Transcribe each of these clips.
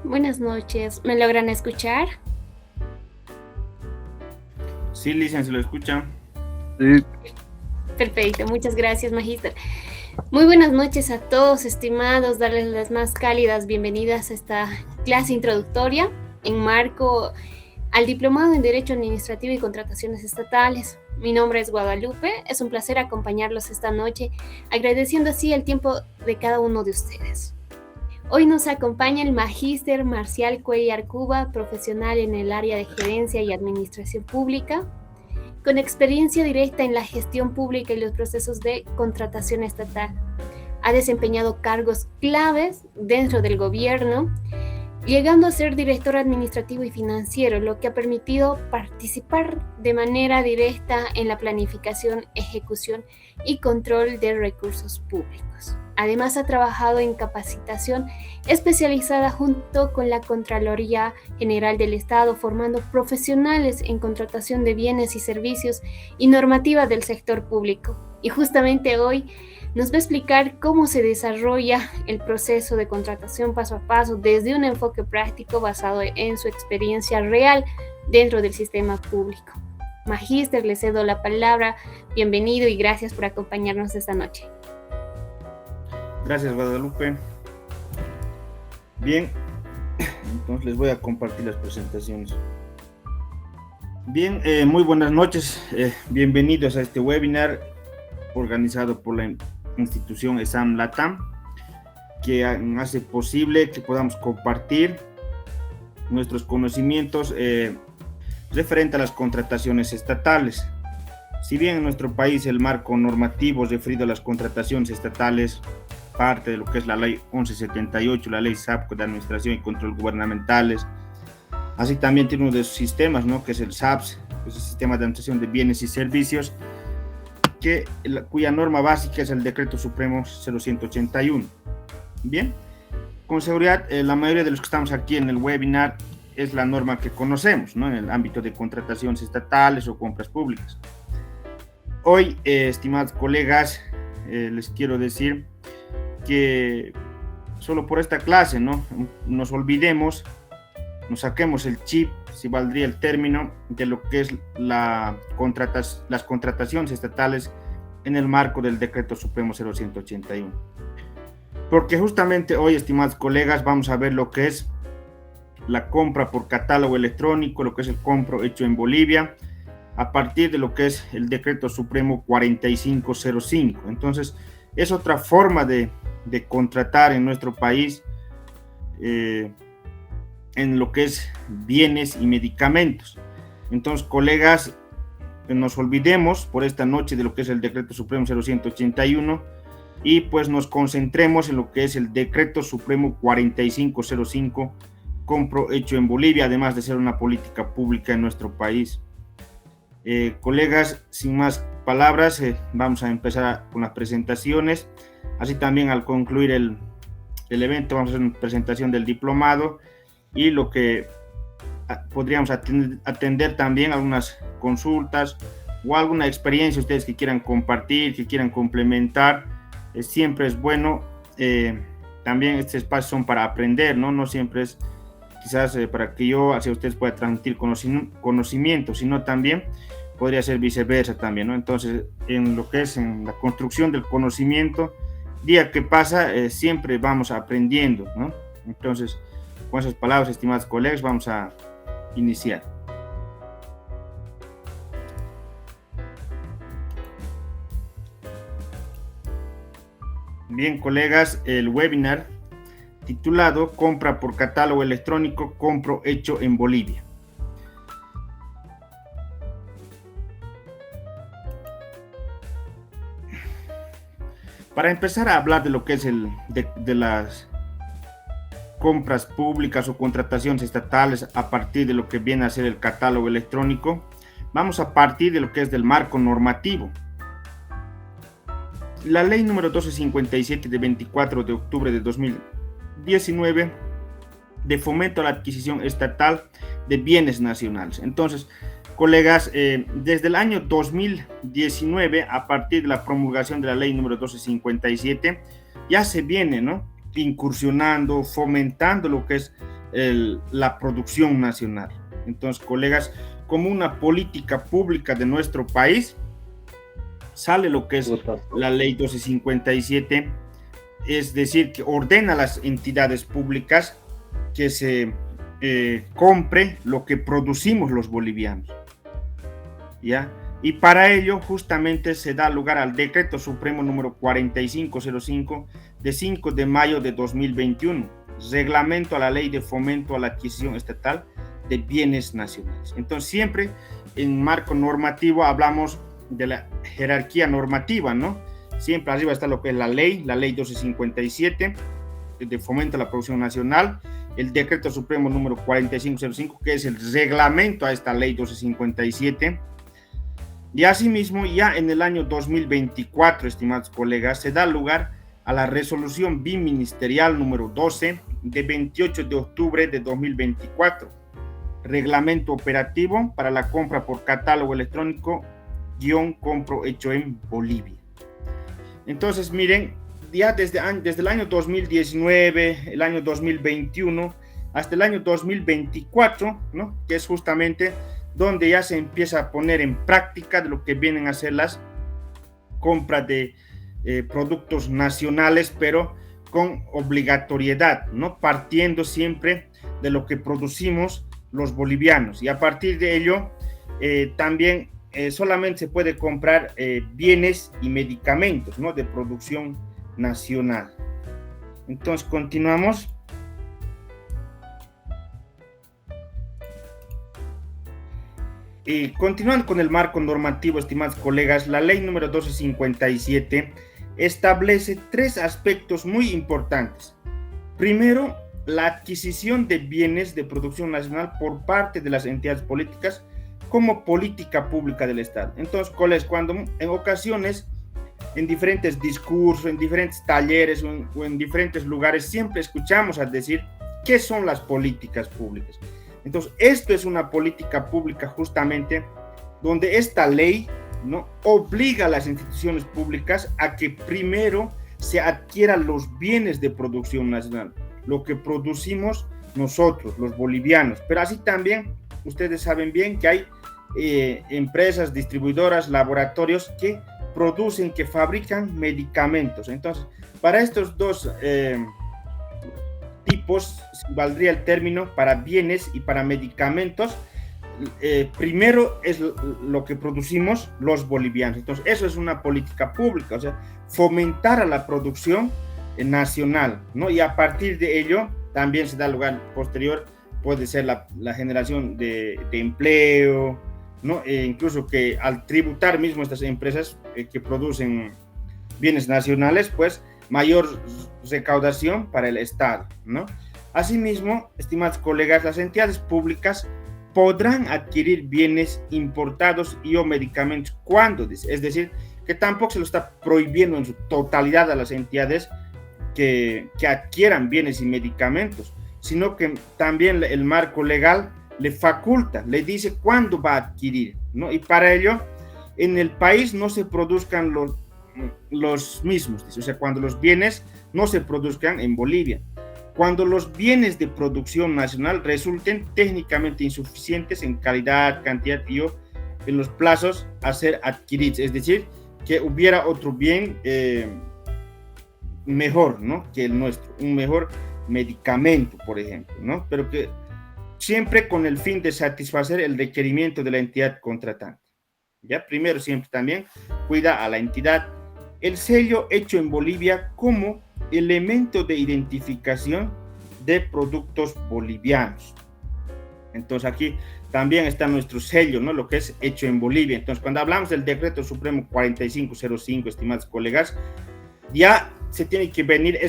Buenas noches. ¿Me logran escuchar? Sí, Licia, se lo escucha. Sí, Perfecto, muchas gracias, Magíster. Muy buenas noches a todos, estimados. Darles las más cálidas bienvenidas a esta clase introductoria en marco al Diplomado en Derecho Administrativo y Contrataciones Estatales. Mi nombre es Guadalupe. Es un placer acompañarlos esta noche, agradeciendo así el tiempo de cada uno de ustedes. Hoy nos acompaña el Magíster Marcial Cuellar Cuba, profesional en el área de Gerencia y Administración Pública, con experiencia directa en la gestión pública y los procesos de contratación estatal. Ha desempeñado cargos claves dentro del gobierno, llegando a ser director administrativo y financiero, lo que ha permitido participar de manera directa en la planificación, ejecución y control de recursos públicos. Además, ha trabajado en capacitación especializada junto con la Contraloría General del Estado, formando profesionales en contratación de bienes y servicios y normativa del sector público. Y justamente hoy nos va a explicar cómo se desarrolla el proceso de contratación paso a paso desde un enfoque práctico basado en su experiencia real dentro del sistema público. Magíster, le cedo la palabra. Bienvenido y gracias por acompañarnos esta noche. Gracias, Guadalupe. Bien, entonces les voy a compartir las presentaciones. Bien, muy buenas noches. Bienvenidos a este webinar organizado por la institución ESAM LATAM, que hace posible que podamos compartir nuestros conocimientos referente a las contrataciones estatales. Si bien en nuestro país el marco normativo referido a las contrataciones estatales parte de lo que es la ley 1178, la ley SAPCO de Administración y Control Gubernamentales, así también tiene uno de sus sistemas, ¿no?, que es el SAPS, que es el Sistema de Administración de Bienes y Servicios, cuya norma básica es el Decreto Supremo 0181. Bien, con seguridad la mayoría de los que estamos aquí en el webinar es la norma que conocemos, ¿no?, en el ámbito de contrataciones estatales o compras públicas. Hoy, estimados colegas, les quiero decir que solo por esta clase, ¿no?, nos olvidemos, nos saquemos el chip, si valdría el término, de lo que es las contrataciones estatales en el marco del Decreto Supremo 0181. Porque justamente hoy, estimados colegas, vamos a ver lo que es la compra por catálogo electrónico, lo que es el compro hecho en Bolivia, a partir de lo que es el Decreto Supremo 4505. Entonces, es otra forma de contratar en nuestro país en lo que es bienes y medicamentos. Entonces, colegas, nos olvidemos por esta noche de lo que es el Decreto Supremo 0181 y pues nos concentremos en lo que es el Decreto Supremo 4505, compro hecho en Bolivia, además de ser una política pública en nuestro país. Colegas, sin más palabras, vamos a empezar con las presentaciones. Así también, al concluir el evento, vamos a hacer una presentación del diplomado y lo que podríamos atender también algunas consultas o alguna experiencia ustedes que quieran compartir, que quieran complementar. Siempre es bueno. También estos espacios son para aprender, ¿no? No siempre es quizás para que yo hacia ustedes pueda transmitir conocimiento, sino también podría ser viceversa también, ¿no? Entonces, en lo que es en la construcción del conocimiento, día que pasa, siempre vamos aprendiendo, ¿no? Entonces, con esas palabras, estimados colegas, vamos a iniciar. Bien, colegas, el webinar titulado Compra por catálogo electrónico, compro hecho en Bolivia. Para empezar a hablar de lo que es de las compras públicas o contrataciones estatales a partir de lo que viene a ser el catálogo electrónico, vamos a partir de lo que es del marco normativo. La ley número 1257 de 24 de octubre de 2019 de fomento a la adquisición estatal de bienes nacionales. Entonces, colegas, desde el año 2019, a partir de la promulgación de la ley número 1257, ya se viene, ¿no?, incursionando, fomentando lo que es la producción nacional. Entonces, colegas, como una política pública de nuestro país, sale lo que es la ley 1257, es decir, que ordena a las entidades públicas que se compre lo que producimos los bolivianos, ¿ya? Y para ello justamente se da lugar al decreto supremo número 4505 de 5 de mayo de 2021, reglamento a la ley de fomento a la adquisición estatal de bienes nacionales. Entonces siempre en marco normativo hablamos de la jerarquía normativa, ¿no? Siempre arriba está lo que es la ley 1257 de fomento a la producción nacional, el decreto supremo número 4505 que es el reglamento a esta ley 1257. Y asimismo, ya en el año 2024, estimados colegas, se da lugar a la resolución biministerial número 12 de 28 de octubre de 2024, reglamento operativo para la compra por catálogo electrónico compro hecho en Bolivia. Entonces, miren, ya desde el año 2019, el año 2021, hasta el año 2024, ¿no? Que es justamente donde ya se empieza a poner en práctica de lo que vienen a ser las compras de productos nacionales, pero con obligatoriedad, ¿no? Partiendo siempre de lo que producimos los bolivianos. Y a partir de ello, también solamente se puede comprar bienes y medicamentos, ¿no? De producción nacional. Entonces, continuamos. Continuando con el marco normativo, estimados colegas, la ley número 1257 establece tres aspectos muy importantes. Primero, la adquisición de bienes de producción nacional por parte de las entidades políticas como política pública del Estado. Entonces, colegas, cuando en ocasiones, en diferentes discursos, en diferentes talleres o en diferentes lugares, siempre escuchamos a decir qué son las políticas públicas. Entonces, esto es una política pública justamente donde esta ley, ¿no?, obliga a las instituciones públicas a que primero se adquieran los bienes de producción nacional, lo que producimos nosotros, los bolivianos. Pero así también, ustedes saben bien que hay empresas, distribuidoras, laboratorios que producen, que fabrican medicamentos. Entonces, para estos dos tipos valdría el término para bienes y para medicamentos. Primero es lo que producimos los bolivianos. Entonces, eso es una política pública, o sea, fomentar a la producción nacional, ¿no? Y a partir de ello también se da lugar posterior, puede ser la generación de empleo, ¿no? Incluso que al tributar mismo estas empresas que producen bienes nacionales, pues mayor recaudación para el Estado, ¿no? Asimismo, estimados colegas, las entidades públicas podrán adquirir bienes importados y o medicamentos cuando, es decir, que tampoco se lo está prohibiendo en su totalidad a las entidades que adquieran bienes y medicamentos, sino que también el marco legal le faculta, le dice cuándo va a adquirir, ¿no? Y para ello, en el país no se produzcan los mismos, o sea, cuando los bienes no se produzcan en Bolivia, cuando los bienes de producción nacional resulten técnicamente insuficientes en calidad, cantidad y o en los plazos a ser adquiridos, es decir, que hubiera otro bien mejor, ¿no?, que el nuestro, un mejor medicamento, por ejemplo, ¿no? Pero que siempre con el fin de satisfacer el requerimiento de la entidad contratante. Ya, primero siempre también cuida a la entidad. El sello hecho en Bolivia como elemento de identificación de productos bolivianos. Entonces aquí también está nuestro sello, ¿no?, lo que es hecho en Bolivia. Entonces, cuando hablamos del decreto supremo 4505, estimados colegas, ya se tiene que venir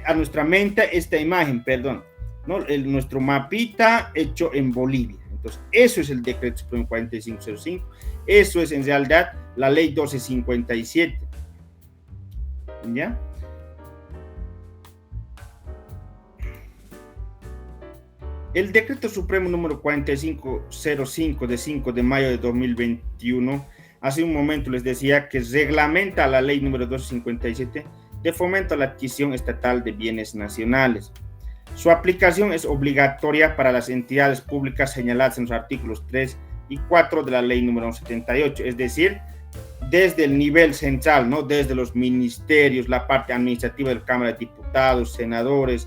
a nuestra mente esta imagen, perdón, ¿no?, nuestro mapita hecho en Bolivia. Entonces, eso es el decreto supremo 4505, eso es en realidad la ley 1257. ¿Ya? El decreto supremo número 4505 de 5 de mayo de 2021, hace un momento les decía que reglamenta la ley número 257 de fomento a la adquisición estatal de bienes nacionales. Su aplicación es obligatoria para las entidades públicas señaladas en los artículos 3 y 4 de la ley número 78, es decir, desde el nivel central, ¿no? Desde los ministerios, la parte administrativa de la Cámara de Diputados, senadores,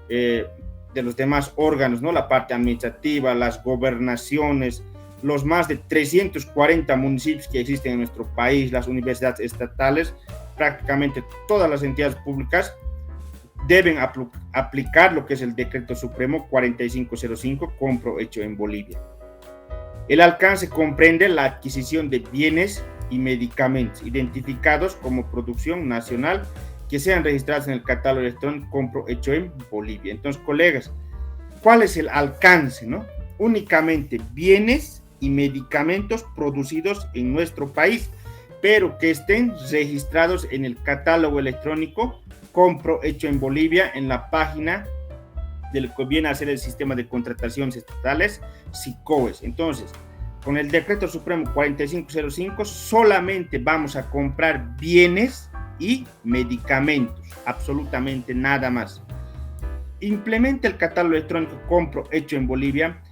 de los demás órganos, ¿no? La parte administrativa, las gobernaciones, los más de 340 municipios que existen en nuestro país, las universidades estatales, prácticamente todas las entidades públicas deben aplicar lo que es el Decreto Supremo 4505, compro hecho en Bolivia. El alcance comprende la adquisición de bienes y medicamentos identificados como producción nacional que sean registrados en el catálogo electrónico compro hecho en Bolivia. Entonces, colegas, ¿cuál es el alcance, no? Únicamente bienes y medicamentos producidos en nuestro país, pero que estén registrados en el catálogo electrónico compro hecho en Bolivia, en la página de lo que viene a ser el sistema de contrataciones estatales, SICOES. Entonces, con el Decreto Supremo 4505 solamente vamos a comprar bienes y medicamentos, absolutamente nada más. Implementa el catálogo electrónico compro hecho en Bolivia,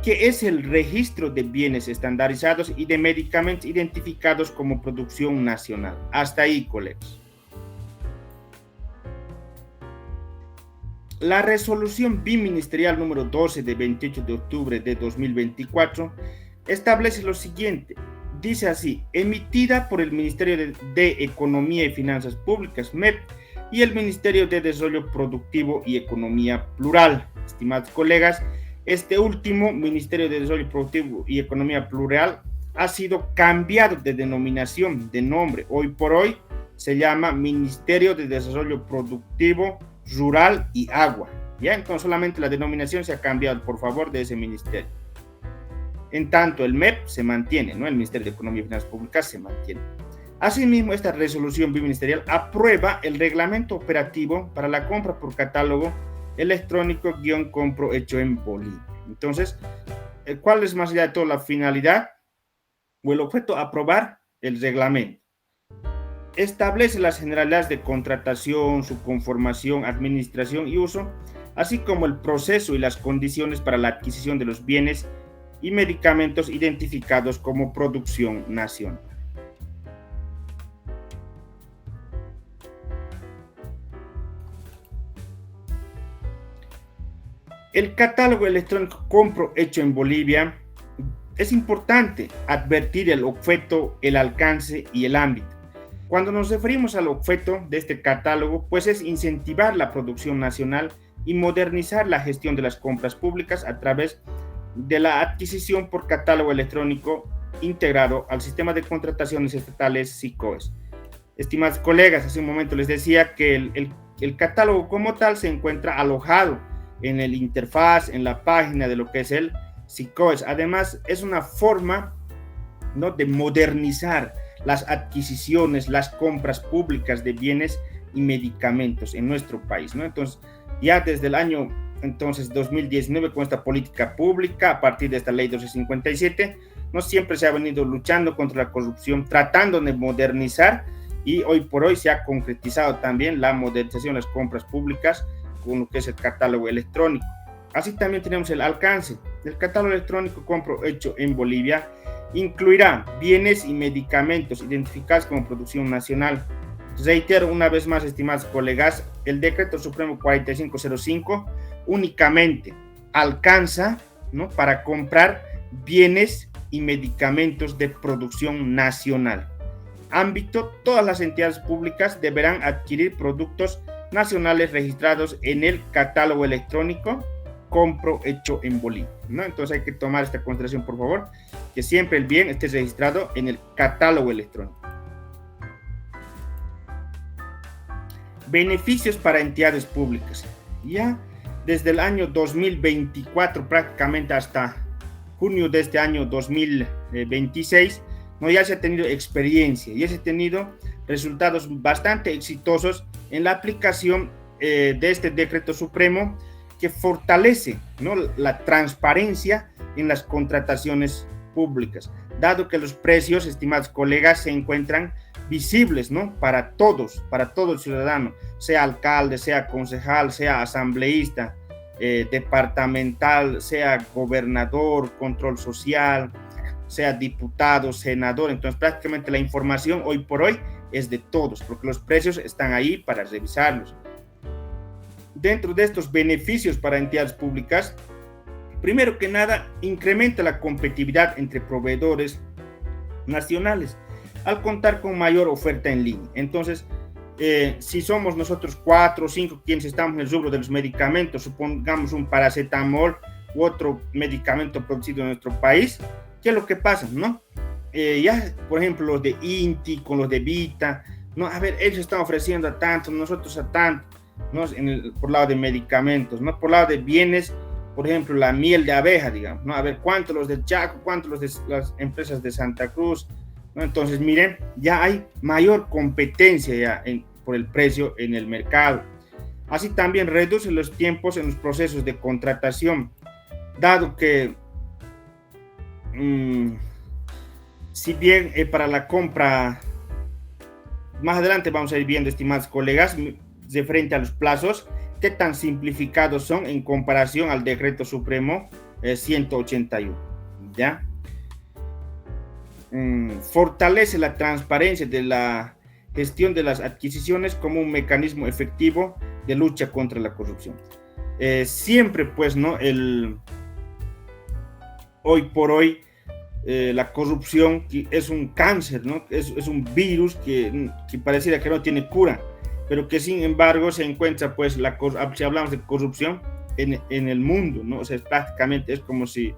que es el registro de bienes estandarizados y de medicamentos identificados como producción nacional. Hasta ahí, colegas. La resolución biministerial número 12 de 28 de octubre de 2024 establece lo siguiente. Dice así: emitida por el Ministerio de Economía y Finanzas Públicas, MEP, y el Ministerio de Desarrollo Productivo y Economía Plural. Estimados colegas, este último, Ministerio de Desarrollo Productivo y Economía Plural, ha sido cambiado de denominación, de nombre. Hoy por hoy se llama Ministerio de Desarrollo Productivo, Rural y Agua. ¿Ya? Entonces solamente la denominación se ha cambiado, por favor, de ese ministerio. En tanto, el MEP se mantiene, ¿no? El Ministerio de Economía y Finanzas Públicas se mantiene. Asimismo, esta resolución biministerial aprueba el reglamento operativo para la compra por catálogo electrónico compro hecho en Bolivia. Entonces, ¿cuál es más allá de todo la finalidad o el objeto? Aprobar el reglamento. Establece las generalidades de contratación, su conformación, administración y uso, así como el proceso y las condiciones para la adquisición de los bienes y medicamentos identificados como producción nacional. El catálogo electrónico compro hecho en Bolivia, es importante advertir el objeto, el alcance y el ámbito. Cuando nos referimos al objeto de este catálogo, pues es incentivar la producción nacional y modernizar la gestión de las compras públicas a través de la adquisición por catálogo electrónico integrado al sistema de contrataciones estatales SICOES. Estimados colegas, hace un momento les decía que el catálogo como tal se encuentra alojado en el interfaz, en la página de lo que es el SICOES. Además, es una forma, ¿no?, de modernizar las adquisiciones, las compras públicas de bienes y medicamentos en nuestro país, ¿no? Entonces, ya desde el año 2019, con esta política pública, a partir de esta ley 1257, no siempre se ha venido luchando contra la corrupción, tratando de modernizar, y hoy por hoy se ha concretizado también la modernización de las compras públicas con lo que es el catálogo electrónico. Así también tenemos el alcance. El catálogo electrónico compro hecho en Bolivia incluirá bienes y medicamentos identificados como producción nacional. Reitero una vez más, estimados colegas, el Decreto Supremo 4505 únicamente alcanza, ¿no?, para comprar bienes y medicamentos de producción nacional. Ámbito: todas las entidades públicas deberán adquirir productos nacionales registrados en el catálogo electrónico compro hecho en Bolivia, ¿no? Entonces hay que tomar esta consideración, por favor, que siempre el bien esté registrado en el catálogo electrónico. Beneficios para entidades públicas. Ya desde el año 2024 prácticamente hasta junio de este año 2026, ¿no?, ya se ha tenido experiencia, ya se ha tenido resultados bastante exitosos en la aplicación de este decreto supremo, que fortalece, ¿no?, la transparencia en las contrataciones públicas, dado que los precios, estimados colegas, se encuentran visibles, ¿no? Para todo el ciudadano, sea alcalde, sea concejal, sea asambleísta, departamental, sea gobernador, control social, sea diputado, senador. Entonces prácticamente la información hoy por hoy es de todos, porque los precios están ahí para revisarlos. Dentro de estos beneficios para entidades públicas, primero que nada, incrementa la competitividad entre proveedores nacionales al contar con mayor oferta en línea. Entonces, si somos nosotros 4 o 5 quienes estamos en el rubro de los medicamentos, supongamos un paracetamol u otro medicamento producido en nuestro país, ¿qué es lo que pasa, no? Ya, por ejemplo, los de Inti con los de Vita, ¿no? A ver, ellos están ofreciendo a tanto, nosotros a tanto, ¿no? Por lado de medicamentos, ¿no? Por lado de bienes, por ejemplo, la miel de abeja, digamos, ¿no? A ver, ¿cuánto los del Chaco, cuánto los de las empresas de Santa Cruz, ¿no? Entonces, miren, ya hay mayor competencia ya por el precio en el mercado. Así también reduce los tiempos en los procesos de contratación, dado que si bien para la compra, más adelante vamos a ir viendo, estimados colegas, de frente a los plazos, qué tan simplificados son en comparación al Decreto Supremo 181, ¿ya? Fortalece la transparencia de la gestión de las adquisiciones como un mecanismo efectivo de lucha contra la corrupción. Siempre, pues, ¿no? Hoy por hoy, la corrupción es un cáncer, ¿no? Es un virus que pareciera que no tiene cura, pero que sin embargo se encuentra, pues, si hablamos de corrupción en el mundo, ¿no? O sea, prácticamente es como si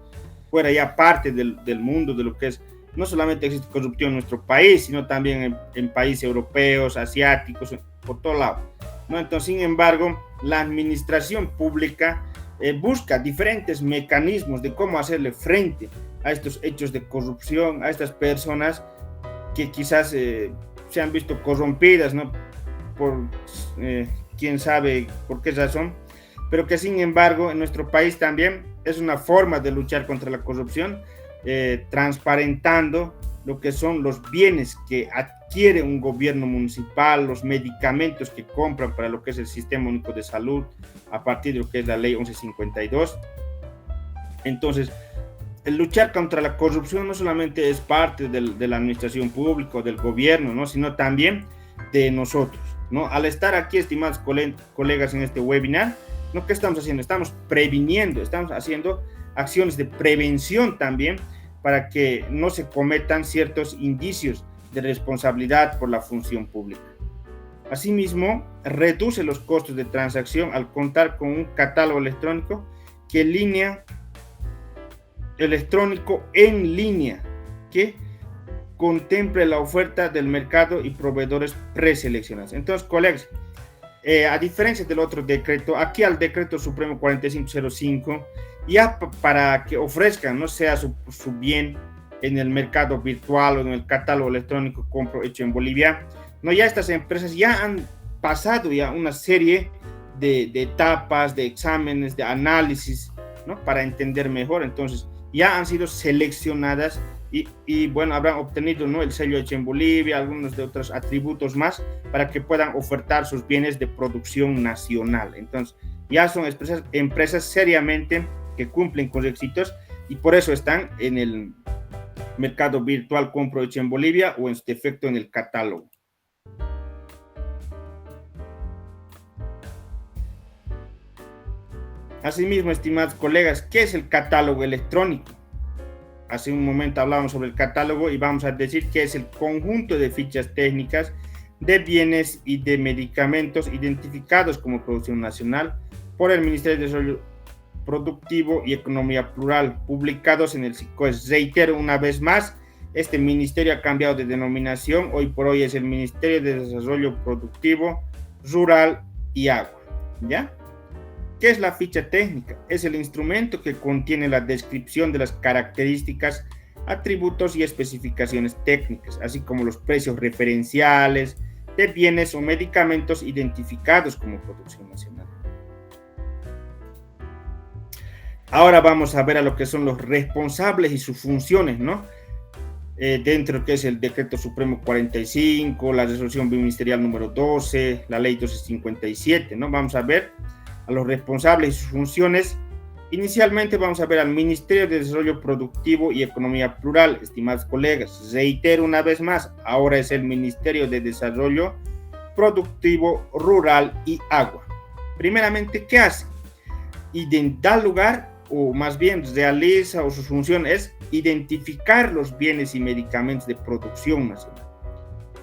fuera ya parte del mundo, de lo que es. No solamente existe corrupción en nuestro país, sino también en países europeos, asiáticos, por todo lado, ¿no? Entonces, sin embargo, la administración pública busca diferentes mecanismos de cómo hacerle frente a estos hechos de corrupción, a estas personas que quizás se han visto corrompidas, ¿no? Por quién sabe por qué razón, pero que sin embargo en nuestro país también es una forma de luchar contra la corrupción, transparentando lo que son los bienes que adquiere un gobierno municipal, los medicamentos que compran para lo que es el Sistema Único de Salud, a partir de lo que es la Ley 1152. Entonces, el luchar contra la corrupción no solamente es parte de la administración pública o del gobierno, ¿no? Sino también de nosotros, ¿no? Al estar aquí, estimados colegas, en este webinar, ¿no? ¿Qué estamos haciendo? Estamos previniendo, estamos haciendo acciones de prevención también para que no se cometan ciertos indicios de responsabilidad por la función pública. Asimismo, reduce los costos de transacción al contar con un catálogo electrónico en línea que contemple la oferta del mercado y proveedores preseleccionados. Entonces, colegas, a diferencia del otro decreto, aquí al Decreto Supremo 4505, ya para que ofrezcan, no sea su bien en el mercado virtual o en el catálogo electrónico compro hecho en Bolivia, no, ya estas empresas ya han pasado ya una serie de etapas, de exámenes, de análisis, ¿no? Para entender mejor. Entonces ya han sido seleccionadas y bueno, habrán obtenido, ¿no? El sello hecho en Bolivia, algunos de otros atributos más para que puedan ofertar sus bienes de producción nacional. Entonces ya son empresas seriamente que cumplen con requisitos y por eso están en el mercado virtual compro hecho en Bolivia o en su defecto en el catálogo. Asimismo, estimados colegas, ¿qué es el catálogo electrónico? Hace un momento hablábamos sobre el catálogo y vamos a decir que es el conjunto de fichas técnicas de bienes y de medicamentos identificados como producción nacional por el Ministerio de Desarrollo Productivo y Economía Plural, publicados en el SICOES. Reitero una vez más, este ministerio ha cambiado de denominación, hoy por hoy es el Ministerio de Desarrollo Productivo, Rural y Agua, ¿ya? ¿Qué es la ficha técnica? Es el instrumento que contiene la descripción de las características, atributos y especificaciones técnicas, así como los precios referenciales de bienes o medicamentos identificados como producción nacional. Ahora vamos a ver a lo que son los responsables y sus funciones, ¿no? dentro que es el Decreto Supremo 45, la Resolución Ministerial número 12, la Ley 1257, ¿no? Vamos a ver a los responsables y sus funciones. Inicialmente vamos a ver al Ministerio de Desarrollo Productivo y Economía Plural, estimados colegas. Reitero una vez más, ahora es el Ministerio de Desarrollo Productivo, Rural y Agua. Primeramente, ¿qué hace? Da lugar, o más bien realiza, o su función es identificar los bienes y medicamentos de producción nacional.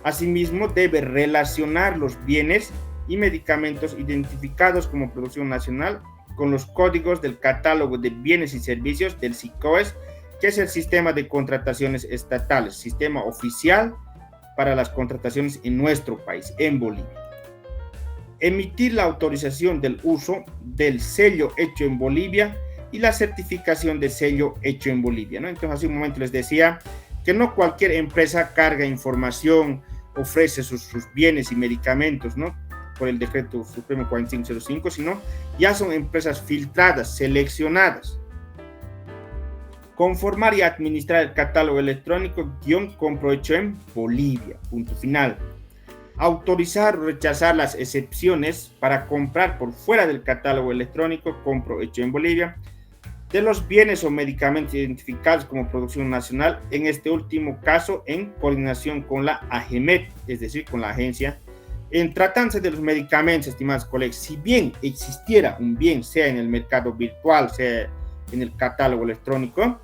Asimismo, debe relacionar los bienes y medicamentos identificados como producción nacional con los códigos del catálogo de bienes y servicios del SICOES, que es el sistema de contrataciones estatales, sistema oficial para las contrataciones en nuestro país, en Bolivia. Emitir la autorización del uso del sello hecho en Bolivia y la certificación de sello hecho en Bolivia, ¿no? Entonces, hace un momento les decía que no cualquier empresa carga información, ofrece sus bienes y medicamentos, ¿no? Por el Decreto Supremo 4505, sino ya son empresas filtradas, seleccionadas. Conformar y administrar el catálogo electrónico compro hecho en Bolivia, punto final. Autorizar o rechazar las excepciones para comprar por fuera del catálogo electrónico compro hecho en Bolivia de los bienes o medicamentos identificados como producción nacional, en este último caso en coordinación con la AGEMET, es decir, con la agencia. En tratándose de los medicamentos, estimados colegas, si bien existiera un bien, sea en el mercado virtual, sea en el catálogo electrónico,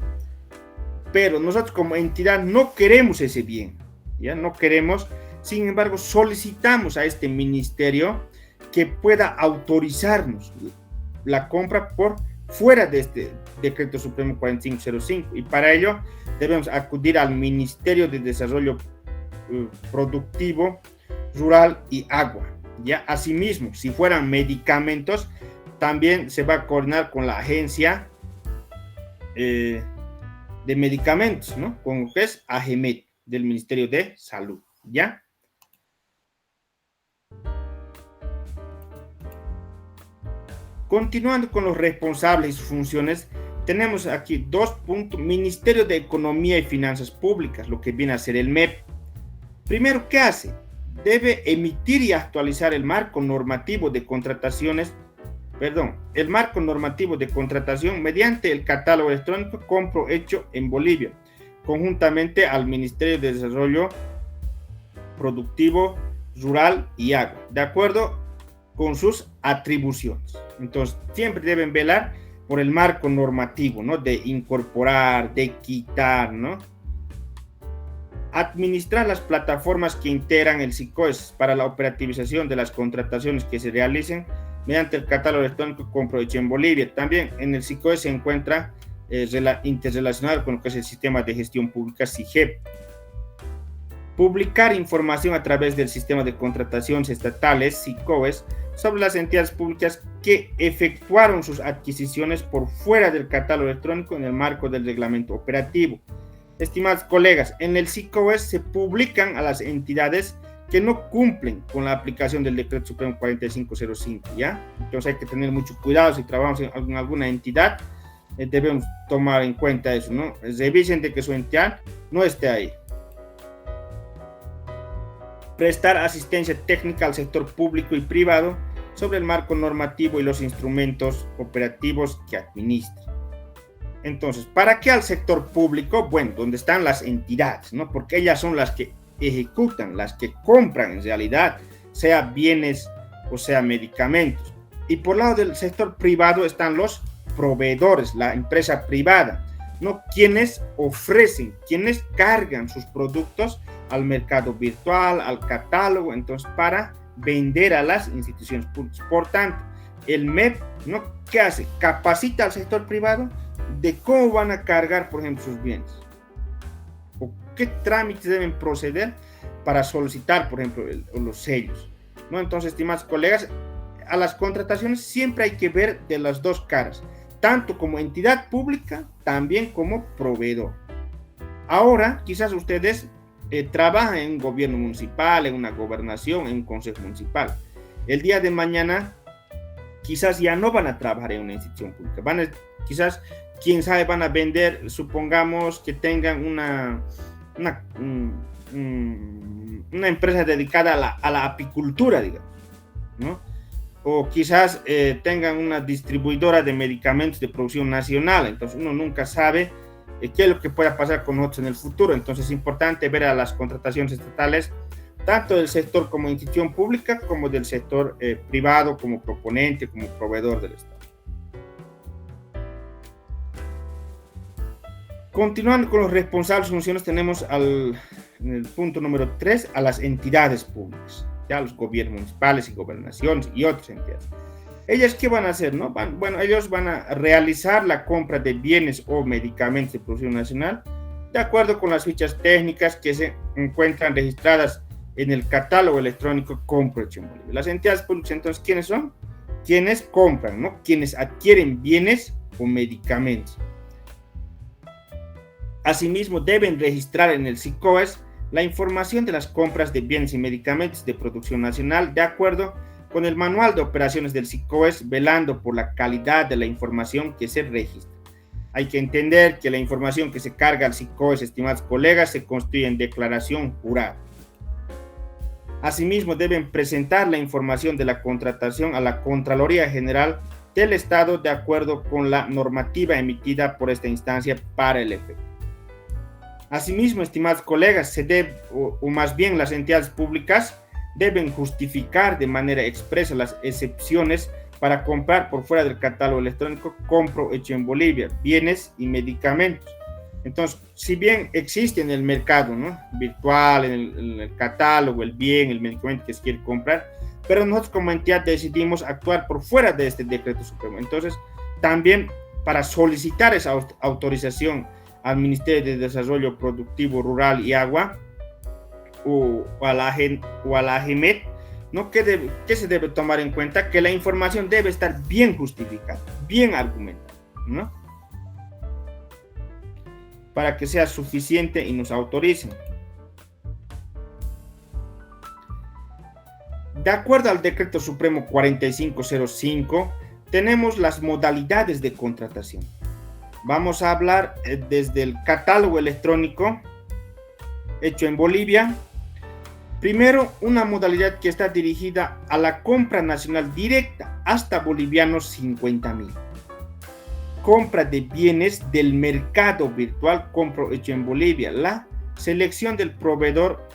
pero nosotros como entidad no queremos ese bien, ¿ya? No queremos, sin embargo, solicitamos a este ministerio que pueda autorizarnos la compra por fuera de este Decreto Supremo 4505, y para ello debemos acudir al Ministerio de Desarrollo Productivo, Rural y Agua. Ya, asimismo, si fueran medicamentos, también se va a coordinar con la agencia de medicamentos, ¿no? Con lo que es AGEMET del Ministerio de Salud, ¿ya? Continuando con los responsables y sus funciones, tenemos aquí 2 puntos. Ministerio de Economía y Finanzas Públicas, lo que viene a ser el MEP. Primero, ¿qué hace? Debe emitir y actualizar el marco normativo de contrataciones, el marco normativo de contratación mediante el catálogo electrónico compro hecho en Bolivia, conjuntamente al Ministerio de Desarrollo Productivo, Rural y Agua, de acuerdo con sus atribuciones. Entonces, siempre deben velar por el marco normativo, ¿no? De incorporar, de quitar, ¿no? Administrar las plataformas que integran el SICOES para la operativización de las contrataciones que se realicen mediante el catálogo electrónico compro hecho en Bolivia. También en el SICOES se encuentra interrelacionado con lo que es el sistema de gestión pública SIGEP. Publicar información a través del sistema de contrataciones estatales SICOES sobre las entidades públicas que efectuaron sus adquisiciones por fuera del catálogo electrónico en el marco del reglamento operativo. Estimados colegas, en el SICOES se publican a las entidades que no cumplen con la aplicación del Decreto Supremo 4505, ¿ya? Entonces hay que tener mucho cuidado si trabajamos en alguna entidad, debemos tomar en cuenta eso, ¿no? Revisen de que su entidad no esté ahí. Prestar asistencia técnica al sector público y privado sobre el marco normativo y los instrumentos operativos que administra. Entonces, ¿para qué al sector público? Bueno, donde están las entidades, ¿no? Porque ellas son las que ejecutan, las que compran en realidad, sea bienes o sea medicamentos. Y por lado del sector privado están los proveedores, la empresa privada, ¿no? Quienes ofrecen, quienes cargan sus productos al mercado virtual, al catálogo, entonces para vender a las instituciones públicas. Por tanto, el MEP, ¿no? ¿Qué hace? Capacita al sector privado de cómo van a cargar, por ejemplo, sus bienes, o qué trámites deben proceder para solicitar, por ejemplo, los sellos, ¿no? Entonces, estimados colegas, a las contrataciones siempre hay que ver de las dos caras, tanto como entidad pública, también como proveedor. Ahora, quizás ustedes trabajan en un gobierno municipal, en una gobernación, en un consejo municipal. El día de mañana, quizás ya no van a trabajar en una institución pública, quizás, quién sabe, van a vender, supongamos que tengan una empresa dedicada a la apicultura, digamos, ¿no? O quizás tengan una distribuidora de medicamentos de producción nacional. Entonces uno nunca sabe qué es lo que pueda pasar con nosotros en el futuro. Entonces es importante ver a las contrataciones estatales, tanto del sector como institución pública, como del sector privado, como proponente, como proveedor del Estado. Continuando con los responsables funciones, tenemos en el punto número 3 a las entidades públicas, ya los gobiernos municipales y gobernaciones y otras entidades. ¿Ellas qué van a hacer? ¿No? Ellos van a realizar la compra de bienes o medicamentos de producción nacional de acuerdo con las fichas técnicas que se encuentran registradas en el catálogo electrónico Compro Hecho en Bolivia. Las entidades públicas, entonces, ¿quiénes son? Quienes compran, ¿no? Quienes adquieren bienes o medicamentos. Asimismo, deben registrar en el SICOES la información de las compras de bienes y medicamentos de producción nacional de acuerdo con el manual de operaciones del SICOES, velando por la calidad de la información que se registra. Hay que entender que la información que se carga al SICOES, estimados colegas, se constituye en declaración jurada. Asimismo, deben presentar la información de la contratación a la Contraloría General del Estado de acuerdo con la normativa emitida por esta instancia para el efecto. Asimismo, estimados colegas, o más bien las entidades públicas deben justificar de manera expresa las excepciones para comprar por fuera del catálogo electrónico Compro Hecho en Bolivia, bienes y medicamentos. Entonces, si bien existe en el mercado, ¿no?, virtual, en el catálogo, el bien, el medicamento que se quiere comprar, pero nosotros como entidad decidimos actuar por fuera de este decreto supremo. Entonces, también para solicitar esa autorización al Ministerio de Desarrollo Productivo Rural y Agua o a la AGEMET, ¿no? ¿Qué se debe tomar en cuenta? Que la información debe estar bien justificada, bien argumentada, ¿no?, para que sea suficiente y nos autoricen. De acuerdo al Decreto Supremo 4505, tenemos las modalidades de contratación. Vamos a hablar desde el catálogo electrónico Hecho en Bolivia. Primero, una modalidad que está dirigida a la compra nacional directa hasta bolivianos 50.000. Compra de bienes del mercado virtual Compro Hecho en Bolivia. La selección del proveedor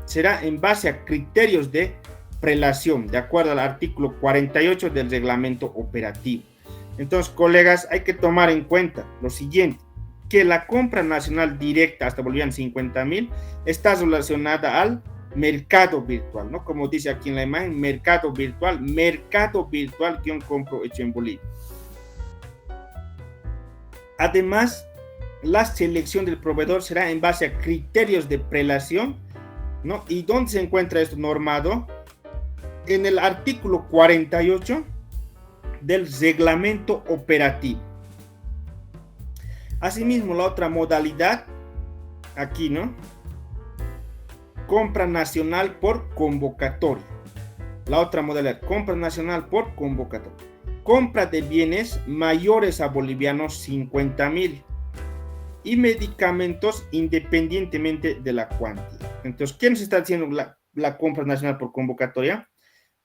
será en base a criterios de prelación, de acuerdo al artículo 48 del reglamento operativo. Entonces, colegas, hay que tomar en cuenta lo siguiente, que la compra nacional directa hasta bolivianos 50.000 está relacionada al mercado virtual, ¿no? Como dice aquí en la imagen, mercado virtual Compro Hecho en Bolivia. Además, la selección del proveedor será en base a criterios de prelación, ¿no? ¿Y dónde se encuentra esto normado? En el artículo 48 del reglamento operativo. Asimismo, la otra modalidad, aquí, ¿no?, compra nacional por convocatoria. La otra modalidad, compra nacional por convocatoria. Compra de bienes mayores a bolivianos 50.000 y medicamentos independientemente de la cuantía. Entonces, ¿quién se está haciendo la compra nacional por convocatoria?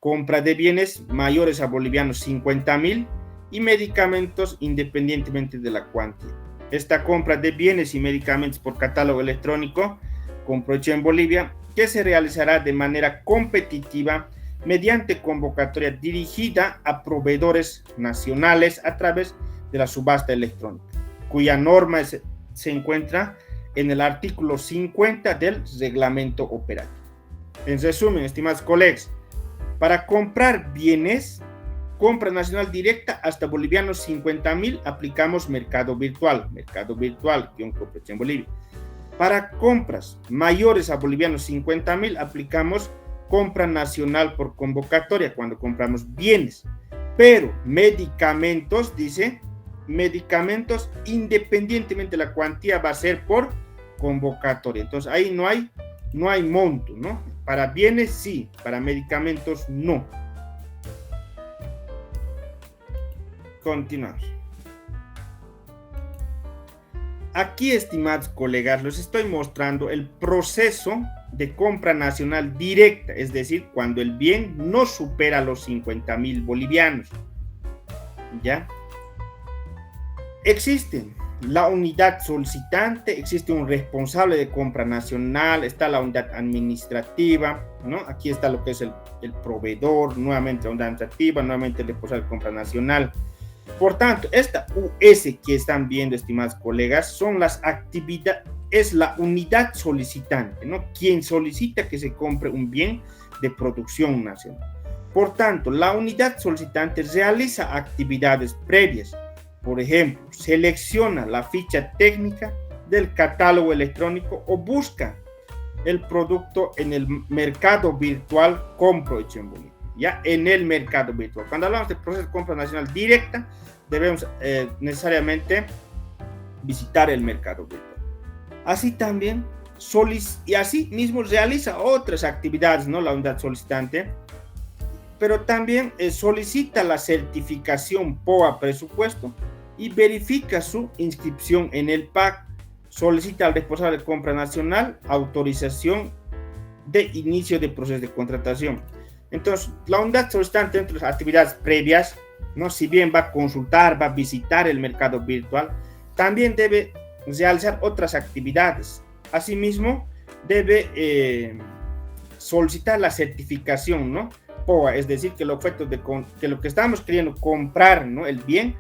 Compra de bienes mayores a bolivianos 50.000 y medicamentos independientemente de la cuantía. Esta compra de bienes y medicamentos por catálogo electrónico Compro Hecho en Bolivia, que se realizará de manera competitiva mediante convocatoria dirigida a proveedores nacionales a través de la subasta electrónica, cuya norma se encuentra en el artículo 50 del reglamento operativo. En resumen, estimados colegas, para comprar bienes, compra nacional directa hasta bolivianos 50.000, aplicamos mercado virtual Compro Hecho en Bolivia. Para compras mayores a bolivianos 50.000, aplicamos compra nacional por convocatoria cuando compramos bienes. Pero medicamentos, dice, medicamentos independientemente de la cuantía va a ser por convocatoria. Entonces ahí no hay monto, ¿no? Para bienes sí, para medicamentos no. Continuamos. Aquí, estimados colegas, les estoy mostrando el proceso de compra nacional directa, es decir, cuando el bien no supera los 50.000 bolivianos. ¿Ya? Existe la unidad solicitante, existe un responsable de compra nacional, está la unidad administrativa, ¿no? Aquí está lo que es el proveedor, nuevamente la unidad administrativa, nuevamente el responsable de compra nacional. Por tanto, esta US que están viendo, estimados colegas, son las actividades, es la unidad solicitante, ¿no? Quien solicita que se compre un bien de producción nacional. Por tanto, la unidad solicitante realiza actividades previas. Por ejemplo, selecciona la ficha técnica del catálogo electrónico o busca el producto en el mercado virtual Compro Hecho en Bolivia. Ya en el mercado virtual. Cuando hablamos del proceso de compra nacional directa, debemos necesariamente visitar el mercado virtual. Así también, y así mismo realiza otras actividades, ¿no? La unidad solicitante, pero también solicita la certificación POA presupuesto y verifica su inscripción en el PAC. Solicita al responsable de compra nacional autorización de inicio de proceso de contratación. Entonces, la unidad solicitante, entre las actividades previas, ¿no? Si bien va a consultar, va a visitar el mercado virtual, también debe realizar otras actividades. Asimismo, debe solicitar la certificación, ¿no? POA, es decir, que lo que estamos queriendo comprar, ¿no? El bien,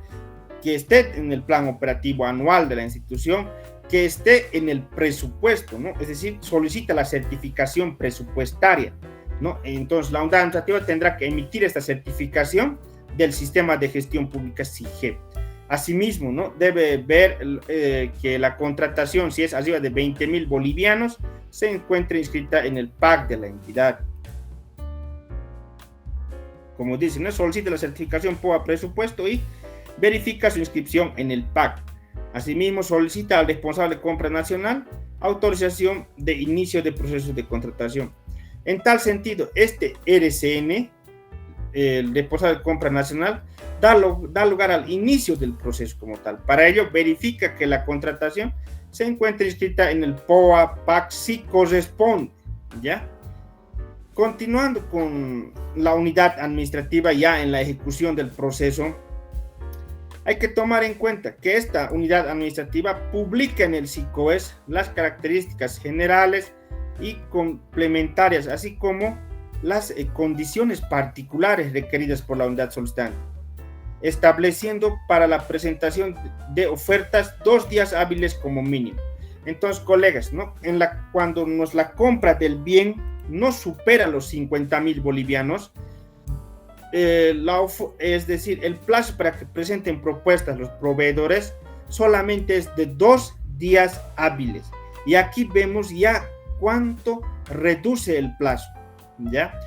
que esté en el plan operativo anual de la institución, que esté en el presupuesto, ¿no? Es decir, solicita la certificación presupuestaria, ¿no? Entonces, la unidad administrativa tendrá que emitir esta certificación del sistema de gestión pública SIGEP. Asimismo, ¿no? Debe ver que la contratación, si es arriba de 20.000 bolivianos, se encuentre inscrita en el PAC de la entidad. Como dice, ¿no? Solicita la certificación POA presupuesto y verifica su inscripción en el PAC. Asimismo, solicita al responsable de compra nacional autorización de inicio de procesos de contratación. En tal sentido, este RCN, el responsable de compra nacional, da lugar al inicio del proceso como tal. Para ello, verifica que la contratación se encuentre inscrita en el POA PAC si corresponde, ¿ya? Continuando con la unidad administrativa ya en la ejecución del proceso, hay que tomar en cuenta que esta unidad administrativa publica en el SICOES las características generales y complementarias, así como las condiciones particulares requeridas por la unidad solicitante, estableciendo para la presentación de ofertas 2 días hábiles como mínimo. Entonces, colegas, ¿no? Cuando la compra del bien no supera los 50.000 bolivianos, es decir, el plazo para que presenten propuestas los proveedores solamente es de 2 días hábiles. Y aquí vemos ya cuánto reduce el plazo, ¿ya?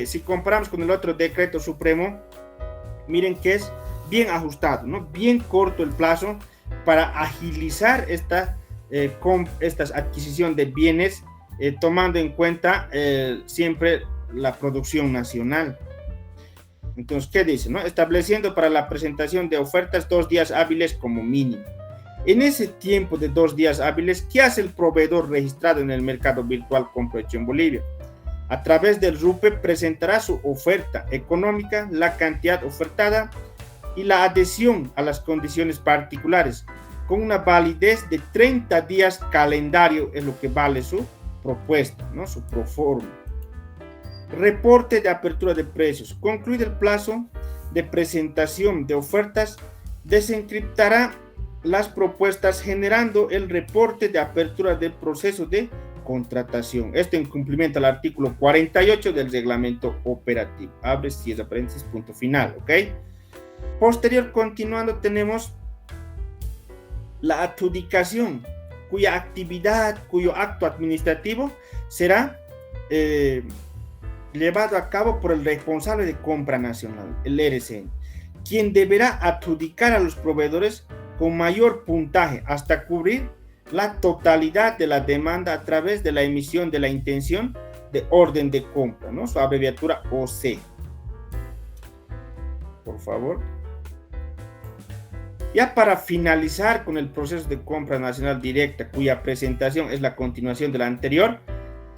Si comparamos con el otro decreto supremo, miren que es bien ajustado, ¿no? Bien corto el plazo para agilizar esta adquisición de bienes, tomando en cuenta siempre la producción nacional. Entonces, ¿qué dice? ¿No? Estableciendo para la presentación de ofertas 2 días hábiles como mínimo. En ese tiempo de 2 días hábiles, ¿qué hace el proveedor registrado en el mercado virtual Compro Hecho en Bolivia? A través del RUPE presentará su oferta económica, la cantidad ofertada y la adhesión a las condiciones particulares, con una validez de 30 días calendario, es lo que vale su propuesta, ¿no? Su proforma. Reporte de apertura de precios. Concluido el plazo de presentación de ofertas, desencriptará las propuestas generando el reporte de apertura del proceso de contratación. Esto en cumplimiento al artículo 48 del reglamento operativo. Abre, cierra paréntesis, punto final, ¿ok? Posterior, continuando, tenemos la adjudicación, cuya acto administrativo será llevado a cabo por el responsable de compra nacional, el RCN, quien deberá adjudicar a los proveedores con mayor puntaje hasta cubrir la totalidad de la demanda a través de la emisión de la intención de orden de compra, ¿no? Su abreviatura OC. Por favor. Ya para finalizar con el proceso de compra nacional directa, cuya presentación es la continuación de la anterior,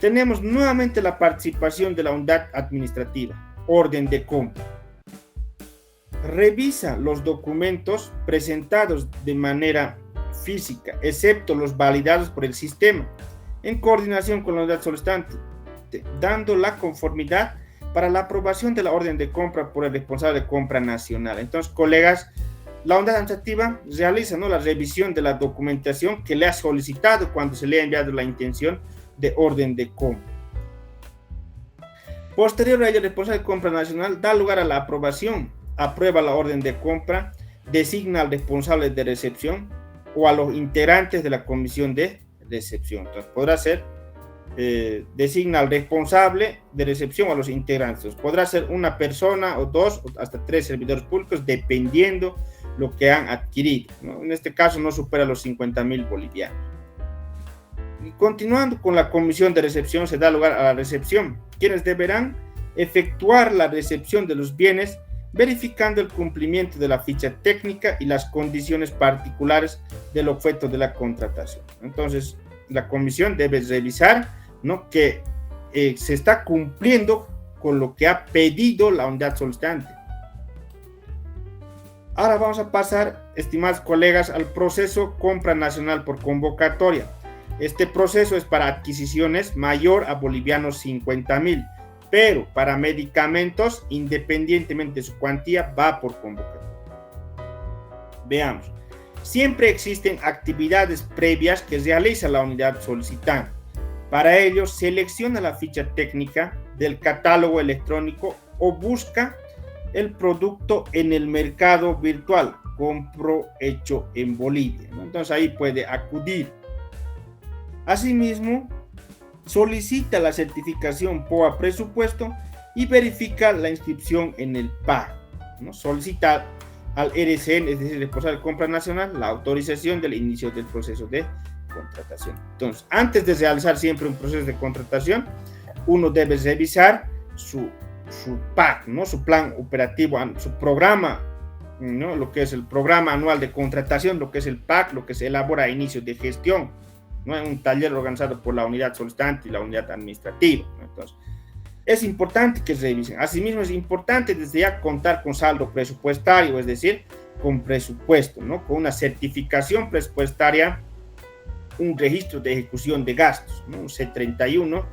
tenemos nuevamente la participación de la unidad administrativa, orden de compra. Revisa los documentos presentados de manera física, excepto los validados por el sistema, en coordinación con la unidad solicitante, dando la conformidad para la aprobación de la orden de compra por el responsable de compra nacional. Entonces, colegas, la unidad administrativa realiza, ¿no?, la revisión de la documentación que le ha solicitado cuando se le ha enviado la intención de orden de compra. Posterior a ello, el responsable de compra nacional da lugar a la aprobación, aprueba la orden de compra, designa al responsable de recepción o a los integrantes de la comisión de recepción. Entonces, podrá ser, designa al responsable de recepción o a los integrantes. Podrá ser una persona o dos o hasta 3 servidores públicos, dependiendo lo que han adquirido, ¿no? En este caso no supera los 50.000 bolivianos. Y continuando con la comisión de recepción, se da lugar a la recepción, quienes deberán efectuar la recepción de los bienes, verificando el cumplimiento de la ficha técnica y las condiciones particulares del objeto de la contratación. Entonces, la comisión debe revisar, ¿no?, que se está cumpliendo con lo que ha pedido la unidad solicitante. Ahora vamos a pasar, estimados colegas, al proceso compra nacional por convocatoria. Este proceso es para adquisiciones mayor a bolivianos 50.000, pero para medicamentos, independientemente de su cuantía, va por convocatoria. Veamos. Siempre existen actividades previas que realiza la unidad solicitante. Para ello, selecciona la ficha técnica del catálogo electrónico o busca el producto en el mercado virtual, compro hecho en Bolivia, ¿no? Entonces ahí puede acudir. Asimismo, solicita la certificación POA presupuesto y verifica la inscripción en el PAC, ¿no? Solicita al RCN, es decir, responsable de compra nacional, la autorización del inicio del proceso de contratación. Entonces, antes de realizar siempre un proceso de contratación, uno debe revisar su PAC, ¿no?, su plan operativo, su programa, ¿no?, lo que es el programa anual de contratación, lo que es el PAC, lo que se elabora a inicio de gestión, ¿no?, en un taller organizado por la unidad solicitante y la unidad administrativa, ¿no? Entonces, es importante que revisen. Asimismo, es importante desde ya contar con saldo presupuestario, es decir, con presupuesto, ¿no?, con una certificación presupuestaria, un registro de ejecución de gastos, ¿no?, un C31,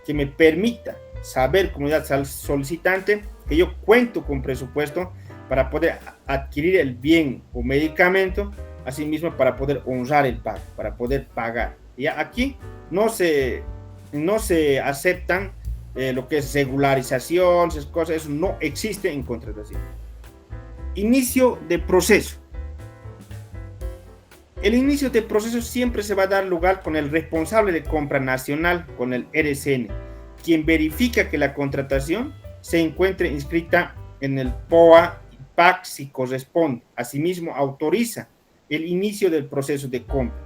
que me permita saber, comunidad solicitante, que yo cuento con presupuesto para poder adquirir el bien o medicamento, asimismo para poder honrar el pago, para poder pagar. Ya aquí no se aceptan lo que es regularización, esas cosas, eso no existe en contratación. Inicio de proceso. El inicio de proceso siempre se va a dar lugar con el responsable de compra nacional, con el RCN, quien verifica que la contratación se encuentre inscrita en el POA y PAC si corresponde. Asimismo, autoriza el inicio del proceso de compra.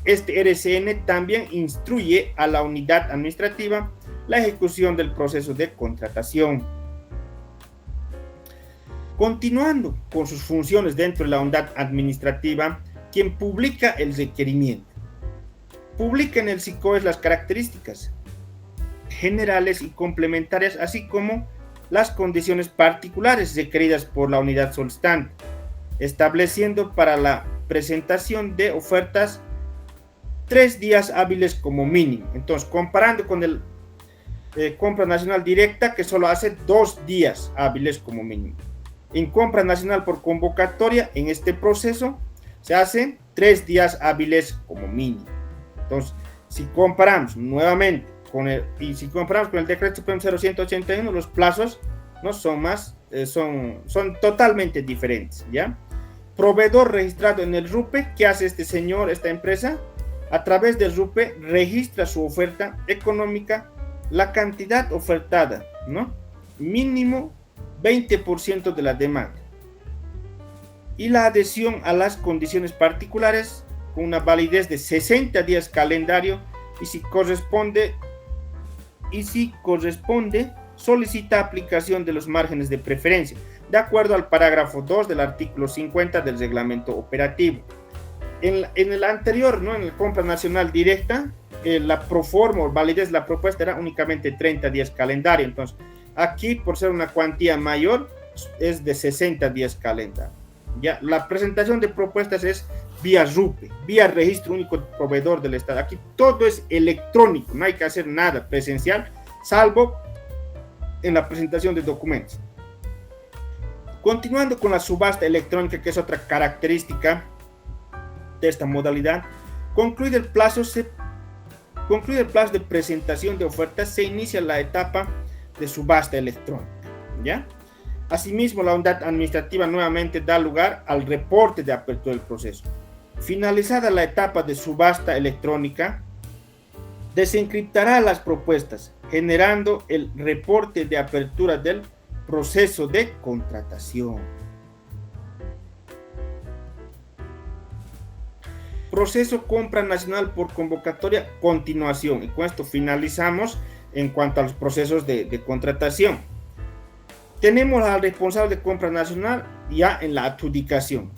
Este RCN también instruye a la unidad administrativa la ejecución del proceso de contratación. Continuando con sus funciones dentro de la unidad administrativa, quien publica el requerimiento. Publica en el SICOES las características generales y complementarias, así como las condiciones particulares requeridas por la unidad solicitante, estableciendo para la presentación de ofertas 3 días hábiles como mínimo. Entonces, comparando con el compra nacional directa, que solo hace 2 días hábiles como mínimo. En compra nacional por convocatoria, en este proceso, se hacen 3 días hábiles como mínimo. Entonces, si comparamos nuevamente con el decreto supremo 0181, los plazos no son son totalmente diferentes, ¿ya? Proveedor registrado en el RUPE. ¿Qué hace este señor, esta empresa? A través del RUPE registra su oferta económica, la cantidad ofertada, ¿no?, mínimo 20% de la demanda, y la adhesión a las condiciones particulares con una validez de 60 días calendario, y si corresponde, solicita aplicación de los márgenes de preferencia. de acuerdo al parágrafo 2 del artículo 50 del reglamento operativo. En el anterior, ¿no?, en la compra nacional directa, la proforma o validez de la propuesta era únicamente 30 días calendario. Entonces, aquí, por ser una cuantía mayor, es de 60 días calendario. Ya, la presentación de propuestas es vía RUPE, vía Registro Único Proveedor del Estado. Aquí todo es electrónico, no hay que hacer nada presencial, salvo en la presentación de documentos. Continuando con la subasta electrónica, que es otra característica de esta modalidad, concluido el plazo de presentación de ofertas, se inicia la etapa de subasta electrónica, ¿ya? Asimismo, la unidad administrativa nuevamente da lugar al reporte de apertura del proceso. Finalizada la etapa de subasta electrónica, desencriptará las propuestas, generando el reporte de apertura del proceso de contratación. Proceso compra nacional por convocatoria, continuación. Y con esto finalizamos en cuanto a los procesos de contratación. Tenemos al responsable de compra nacional ya en la adjudicación,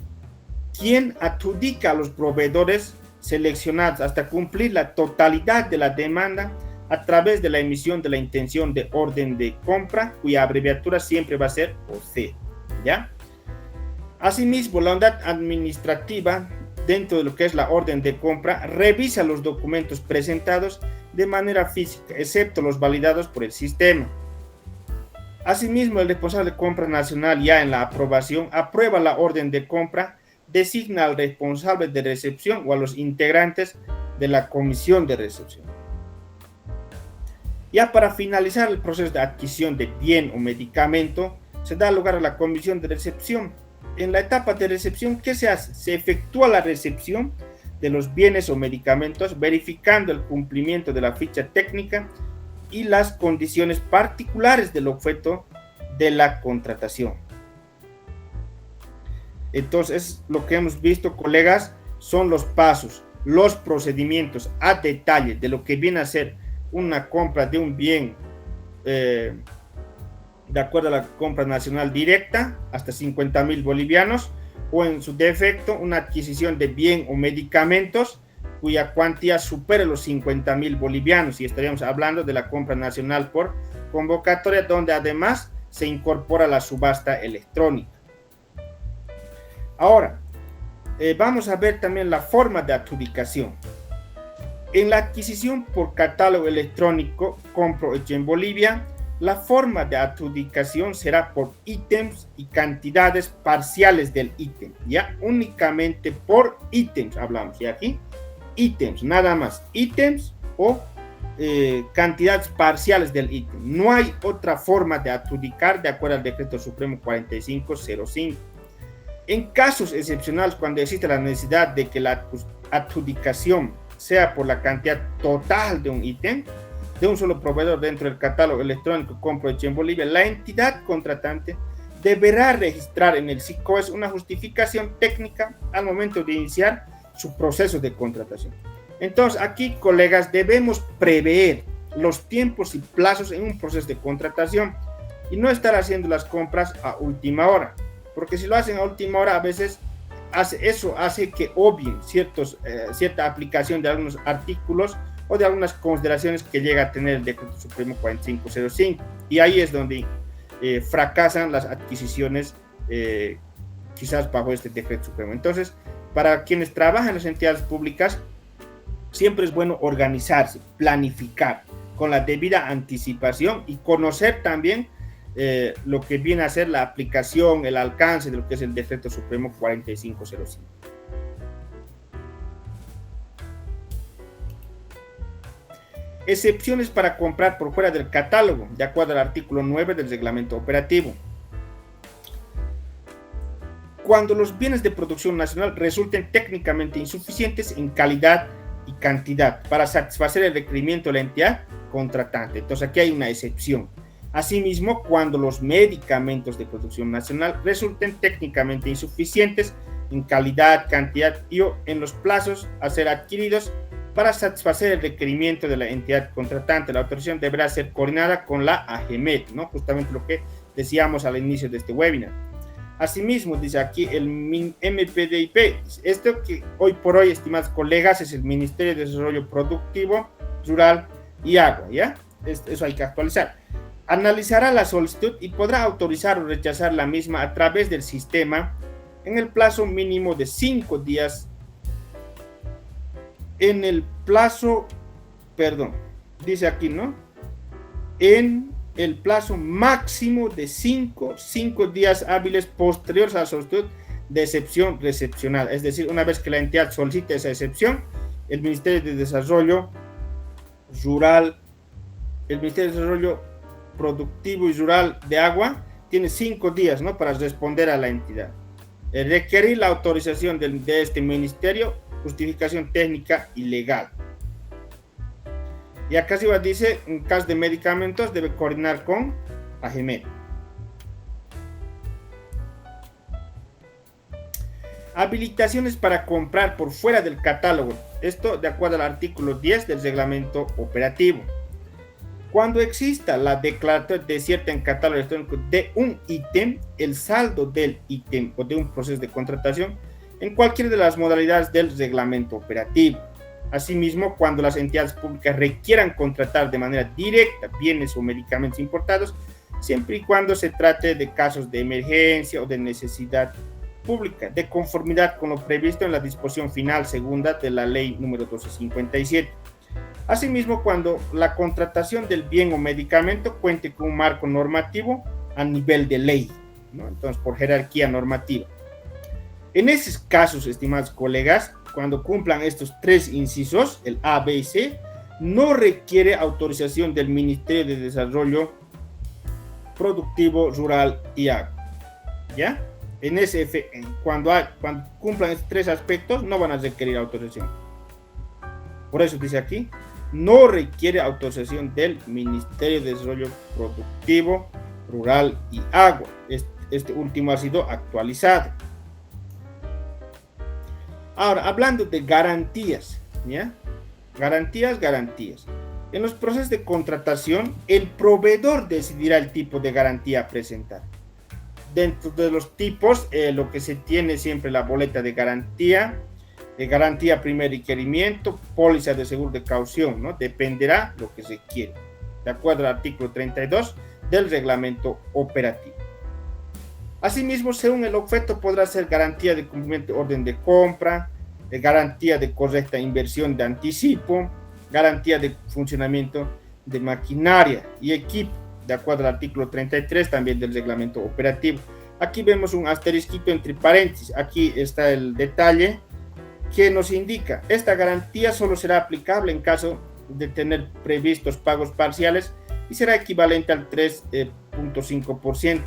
quien adjudica a los proveedores seleccionados hasta cumplir la totalidad de la demanda a través de la emisión de la intención de orden de compra, cuya abreviatura siempre va a ser OC, ¿ya? Asimismo, la unidad administrativa, dentro de lo que es la orden de compra, revisa los documentos presentados de manera física, excepto los validados por el sistema. Asimismo, el responsable de compra nacional, ya en la aprobación, aprueba la orden de compra, designa al responsable de recepción o a los integrantes de la comisión de recepción. Ya para finalizar el proceso de adquisición de bien o medicamento, se da lugar a la comisión de recepción. En la etapa de recepción, ¿qué se hace? Se efectúa la recepción de los bienes o medicamentos, verificando el cumplimiento de la ficha técnica y las condiciones particulares del objeto de la contratación. Entonces, lo que hemos visto, colegas, son los pasos, los procedimientos a detalle de lo que viene a ser una compra de un bien de acuerdo a la compra nacional directa hasta 50,000 bolivianos, o en su defecto una adquisición de bien o medicamentos cuya cuantía supere los 50,000 bolivianos, y estaríamos hablando de la compra nacional por convocatoria, donde además se incorpora la subasta electrónica. Ahora, vamos a ver también la forma de adjudicación. En la adquisición por catálogo electrónico Compro Hecho en Bolivia, la forma de adjudicación será por ítems y cantidades parciales del ítem, ya únicamente por ítems hablamos, y aquí ítems, nada más, ítems o cantidades parciales del ítem. No hay otra forma de adjudicar de acuerdo al Decreto Supremo 4505. En casos excepcionales, cuando existe la necesidad de que la adjudicación sea por la cantidad total de un ítem, de un solo proveedor dentro del catálogo electrónico Compro Hecho en Bolivia, la entidad contratante deberá registrar en el SICOES una justificación técnica al momento de iniciar su proceso de contratación. Entonces, aquí, colegas, debemos prever los tiempos y plazos en un proceso de contratación y no estar haciendo las compras a última hora, porque si lo hacen a última hora, a veces eso hace que obvien cierta aplicación de algunos artículos o de algunas consideraciones que llega a tener el Decreto Supremo 4505, y ahí es donde fracasan las adquisiciones quizás bajo este Decreto Supremo. Entonces, para quienes trabajan en las entidades públicas, siempre es bueno organizarse, planificar con la debida anticipación y conocer también lo que viene a ser la aplicación, el alcance de lo que es el Decreto Supremo 4505. Excepciones para comprar por fuera del catálogo, de acuerdo al artículo 9 del reglamento operativo. Cuando los bienes de producción nacional resulten técnicamente insuficientes en calidad y cantidad para satisfacer el requerimiento de la entidad contratante. Entonces aquí hay una excepción. Asimismo, cuando los medicamentos de producción nacional resulten técnicamente insuficientes en calidad, cantidad y o en los plazos a ser adquiridos Para satisfacer el requerimiento de la entidad contratante, la autorización deberá ser coordinada con la AGEMET, ¿no? Justamente lo que decíamos al inicio de este webinar. Asimismo, dice aquí el MPDIP, esto que hoy por hoy, estimados colegas, es el Ministerio de Desarrollo Productivo, Rural y Agua, ¿ya? Eso hay que actualizar. Analizará la solicitud y podrá autorizar o rechazar la misma a través del sistema en el plazo mínimo de 5 días. En el plazo, dice aquí, ¿no? En el plazo máximo de 5 días hábiles posteriores a la solicitud de excepción recepcionada. Es decir, una vez que la entidad solicite esa excepción, el Ministerio de Desarrollo Rural, el Ministerio de Desarrollo Productivo y Rural de Agua, tiene 5 días, ¿no?, para responder a la entidad. Requerir la autorización de este ministerio, justificación técnica y legal. Y acá arriba dice, en caso de medicamentos, debe coordinar con AGEMET. Habilitaciones para comprar por fuera del catálogo. Esto de acuerdo al artículo 10 del reglamento operativo. Cuando exista la declaratoria desierta en catálogo electrónico de un ítem, el saldo del ítem o de un proceso de contratación en cualquiera de las modalidades del reglamento operativo. Asimismo, cuando las entidades públicas requieran contratar de manera directa bienes o medicamentos importados, siempre y cuando se trate de casos de emergencia o de necesidad pública, de conformidad con lo previsto en la disposición final segunda de la ley número 1257. Asimismo, cuando la contratación del bien o medicamento cuente con un marco normativo a nivel de ley, ¿no? Entonces, por jerarquía normativa. En esos casos, estimados colegas, cuando cumplan estos 3 incisos, el A, B y C, no requiere autorización del Ministerio de Desarrollo Productivo, Rural y Agua. ¿Ya? Cuando cumplan estos 3 aspectos, no van a requerir autorización. Por eso dice aquí, no requiere autorización del Ministerio de Desarrollo Productivo, Rural y Agua. Este último ha sido actualizado. Ahora, hablando de garantías, ¿ya? Garantías. En los procesos de contratación, el proveedor decidirá el tipo de garantía a presentar. Dentro de los tipos, lo que se tiene siempre la boleta de garantía primer requerimiento, póliza de seguro de caución, ¿no? Dependerá lo que se quiere, de acuerdo al artículo 32 del reglamento operativo. Asimismo, según el objeto, podrá ser garantía de cumplimiento de orden de compra, garantía de correcta inversión de anticipo, garantía de funcionamiento de maquinaria y equipo, de acuerdo al artículo 33 también del reglamento operativo. Aquí vemos un asterisquito entre paréntesis. Aquí está el detalle que nos indica, esta garantía solo será aplicable en caso de tener previstos pagos parciales y será equivalente al 3.5%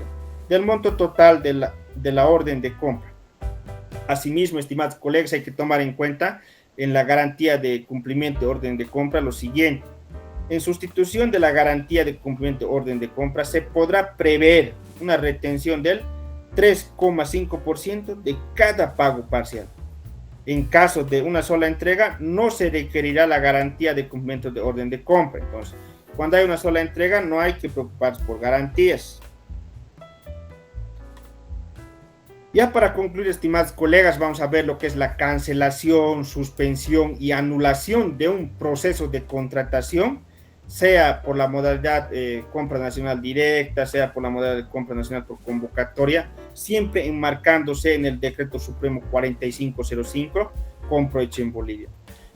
del monto total de la orden de compra. Asimismo, estimados colegas, hay que tomar en cuenta en la garantía de cumplimiento de orden de compra lo siguiente. En sustitución de la garantía de cumplimiento de orden de compra, se podrá prever una retención del 3,5% de cada pago parcial. En caso de una sola entrega, no se requerirá la garantía de cumplimiento de orden de compra. Entonces, cuando hay una sola entrega, no hay que preocuparse por garantías. Ya para concluir, estimados colegas, vamos a ver lo que es la cancelación, suspensión y anulación de un proceso de contratación, sea por la modalidad compra nacional directa, sea por la modalidad de compra nacional por convocatoria, siempre enmarcándose en el Decreto Supremo 4505, compra hecha en Bolivia.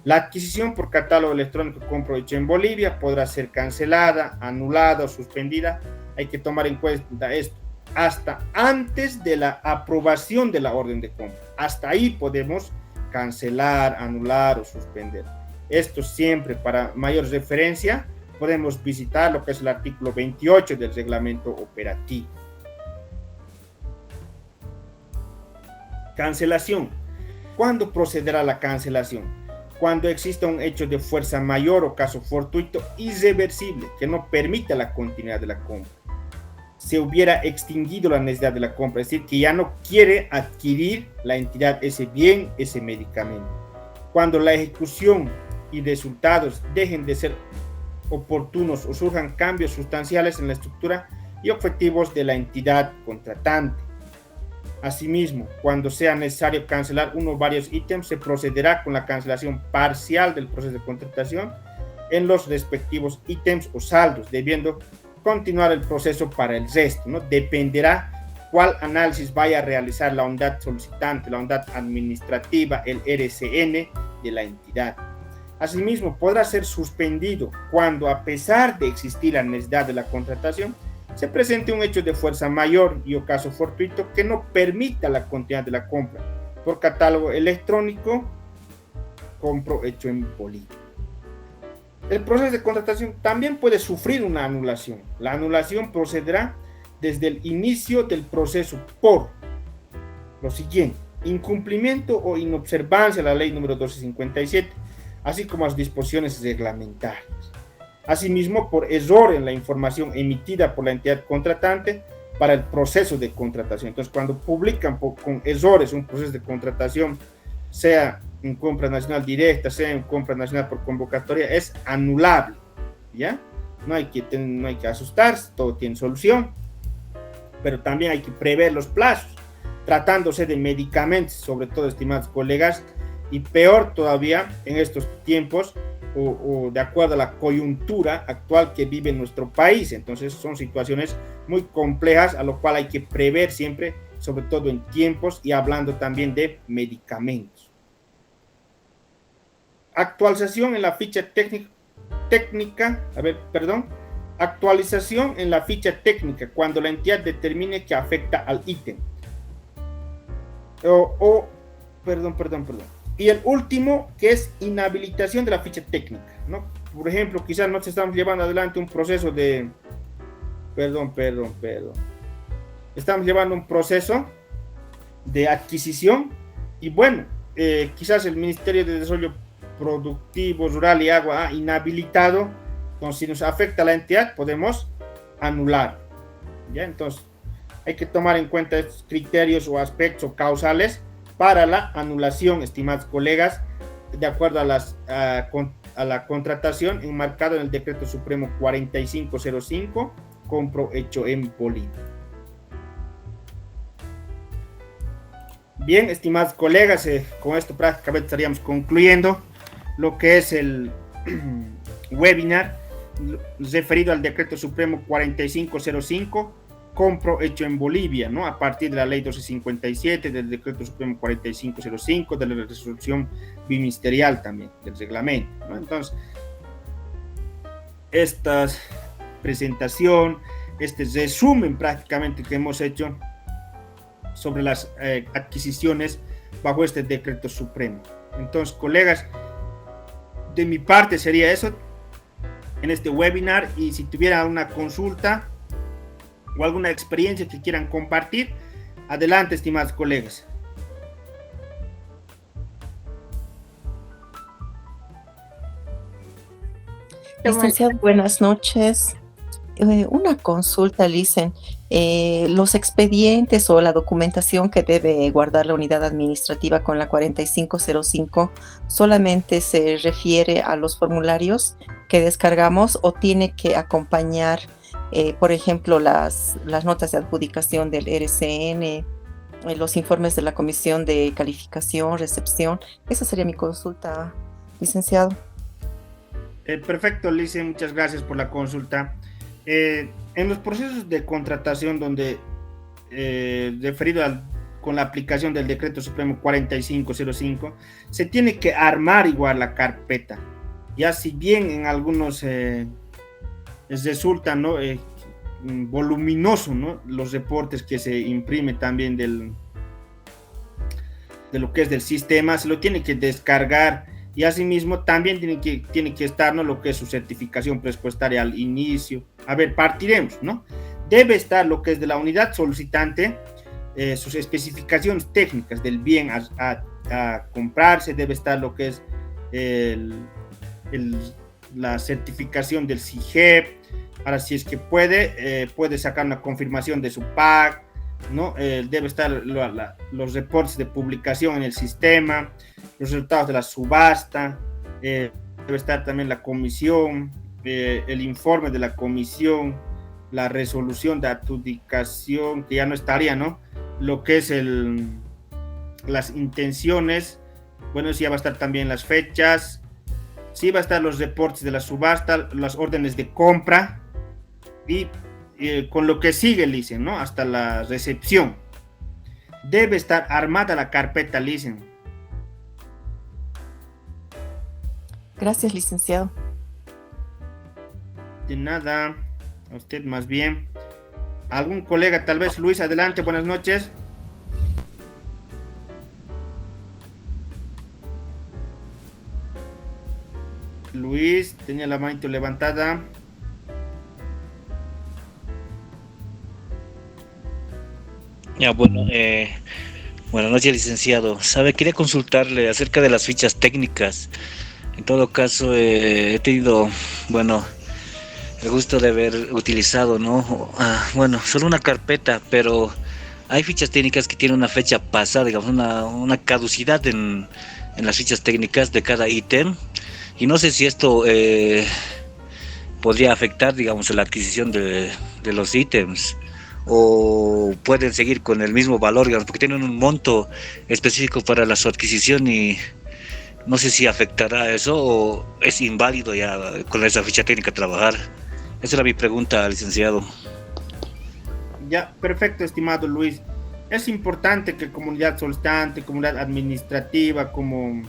La adquisición por catálogo electrónico compra hecha en Bolivia podrá ser cancelada, anulada o suspendida. Hay que tomar en cuenta esto. Hasta antes de la aprobación de la orden de compra. Hasta ahí podemos cancelar, anular o suspender. Esto siempre, para mayor referencia, podemos visitar lo que es el artículo 28 del reglamento operativo. Cancelación. ¿Cuándo procederá la cancelación? Cuando exista un hecho de fuerza mayor o caso fortuito irreversible que no permita la continuidad de la compra. Se hubiera extinguido la necesidad de la compra, es decir, que ya no quiere adquirir la entidad ese bien, ese medicamento. Cuando la ejecución y resultados dejen de ser oportunos o surjan cambios sustanciales en la estructura y objetivos de la entidad contratante. Asimismo, cuando sea necesario cancelar uno o varios ítems, se procederá con la cancelación parcial del proceso de contratación en los respectivos ítems o saldos, debiendo continuar el proceso para el resto, ¿no? Dependerá cuál análisis vaya a realizar la unidad solicitante, la unidad administrativa, el RCN de la entidad. Asimismo, podrá ser suspendido cuando, a pesar de existir la necesidad de la contratación, se presente un hecho de fuerza mayor y o caso fortuito que no permita la continuidad de la compra por catálogo electrónico, compro hecho en Bolivia. El proceso de contratación también puede sufrir una anulación. La anulación procederá desde el inicio del proceso por lo siguiente: incumplimiento o inobservancia de la ley número 1257, así como las disposiciones reglamentarias. Asimismo, por error en la información emitida por la entidad contratante para el proceso de contratación. Entonces, cuando publican con errores un proceso de contratación, sea en compra nacional directa, sea en compra nacional por convocatoria, es anulable, ¿ya? No hay que asustarse, todo tiene solución, pero también hay que prever los plazos, tratándose de medicamentos, sobre todo, estimados colegas, y peor todavía en estos tiempos, o de acuerdo a la coyuntura actual que vive nuestro país. Entonces son situaciones muy complejas a lo cual hay que prever siempre, sobre todo en tiempos, y hablando también de medicamentos. Actualización en la ficha actualización en la ficha técnica cuando la entidad determine que afecta al ítem. Y el último, que es inhabilitación de la ficha técnica, ¿no? Por ejemplo, quizás no estamos llevando adelante un proceso de... Estamos llevando un proceso de adquisición y bueno, quizás el Ministerio de Desarrollo Productivo, Rural y Agua ha inhabilitado. Entonces, si nos afecta a la entidad, podemos anular, ¿ya? Entonces, hay que tomar en cuenta estos criterios o aspectos causales para la anulación, estimados colegas, de acuerdo a la contratación enmarcado en el Decreto Supremo 4505, compro hecho en Bolivia. Bien, estimados colegas, con esto prácticamente estaríamos concluyendo lo que es el webinar referido al Decreto Supremo 4505, compro hecho en Bolivia, ¿no? A partir de la ley 1257, del Decreto Supremo 4505, de la resolución biministerial también, del reglamento, ¿no? Entonces, esta presentación, este resumen prácticamente que hemos hecho sobre las adquisiciones bajo este Decreto Supremo. Entonces, colegas, de mi parte sería eso en este webinar, y si tuvieran una consulta o alguna experiencia que quieran compartir, adelante, estimados colegas. Licenciado, buenas noches. Una consulta, Licen. Los expedientes o la documentación que debe guardar la unidad administrativa con la 4505 solamente se refiere a los formularios que descargamos o tiene que acompañar, por ejemplo, las notas de adjudicación del RCN, los informes de la Comisión de Calificación, Recepción. Esa sería mi consulta, licenciado. Perfecto, Lice, muchas gracias por la consulta. En los procesos de contratación donde referido con la aplicación del Decreto Supremo 4505, se tiene que armar igual la carpeta. Ya si bien en algunos resulta, ¿no?, voluminoso, ¿no?, los reportes que se imprimen también de lo que es del sistema, se lo tiene que descargar, y asimismo también tiene que estar, ¿no?, lo que es su certificación presupuestaria al inicio. A ver, partiremos, ¿no? Debe estar lo que es de la unidad solicitante, sus especificaciones técnicas del bien a comprarse, debe estar lo que es la certificación del SIGEP. Ahora, si es que puede sacar una confirmación de su PAC, ¿no? Debe estar los reportes de publicación en el sistema, los resultados de la subasta, estar también la comisión, el informe de la comisión, la resolución de adjudicación, que ya no estaría, ¿no? Lo que es las intenciones, bueno, sí, ya va a estar también las fechas, sí va a estar los reportes de la subasta, las órdenes de compra y con lo que sigue, dicen, ¿no? Hasta la recepción. Debe estar armada la carpeta, dicen. Gracias, licenciado. De nada, a usted más bien. ¿Algún colega, tal vez? Luis, adelante, buenas noches. Luis, tenía la manito levantada. Ya, bueno, buenas noches, licenciado. Quería consultarle acerca de las fichas técnicas. En todo caso, he tenido, bueno, el gusto de haber utilizado, ¿no? Bueno, solo una carpeta, pero hay fichas técnicas que tienen una fecha pasada, digamos, una caducidad en las fichas técnicas de cada ítem. Y no sé si esto podría afectar, digamos, la adquisición de los ítems, o pueden seguir con el mismo valor, digamos, porque tienen un monto específico para su adquisición y no sé si afectará eso o es inválido ya con esa ficha técnica trabajar. Esa era mi pregunta, licenciado. Ya, perfecto, estimado Luis. Es importante que comunidad solicitante, comunidad administrativa, como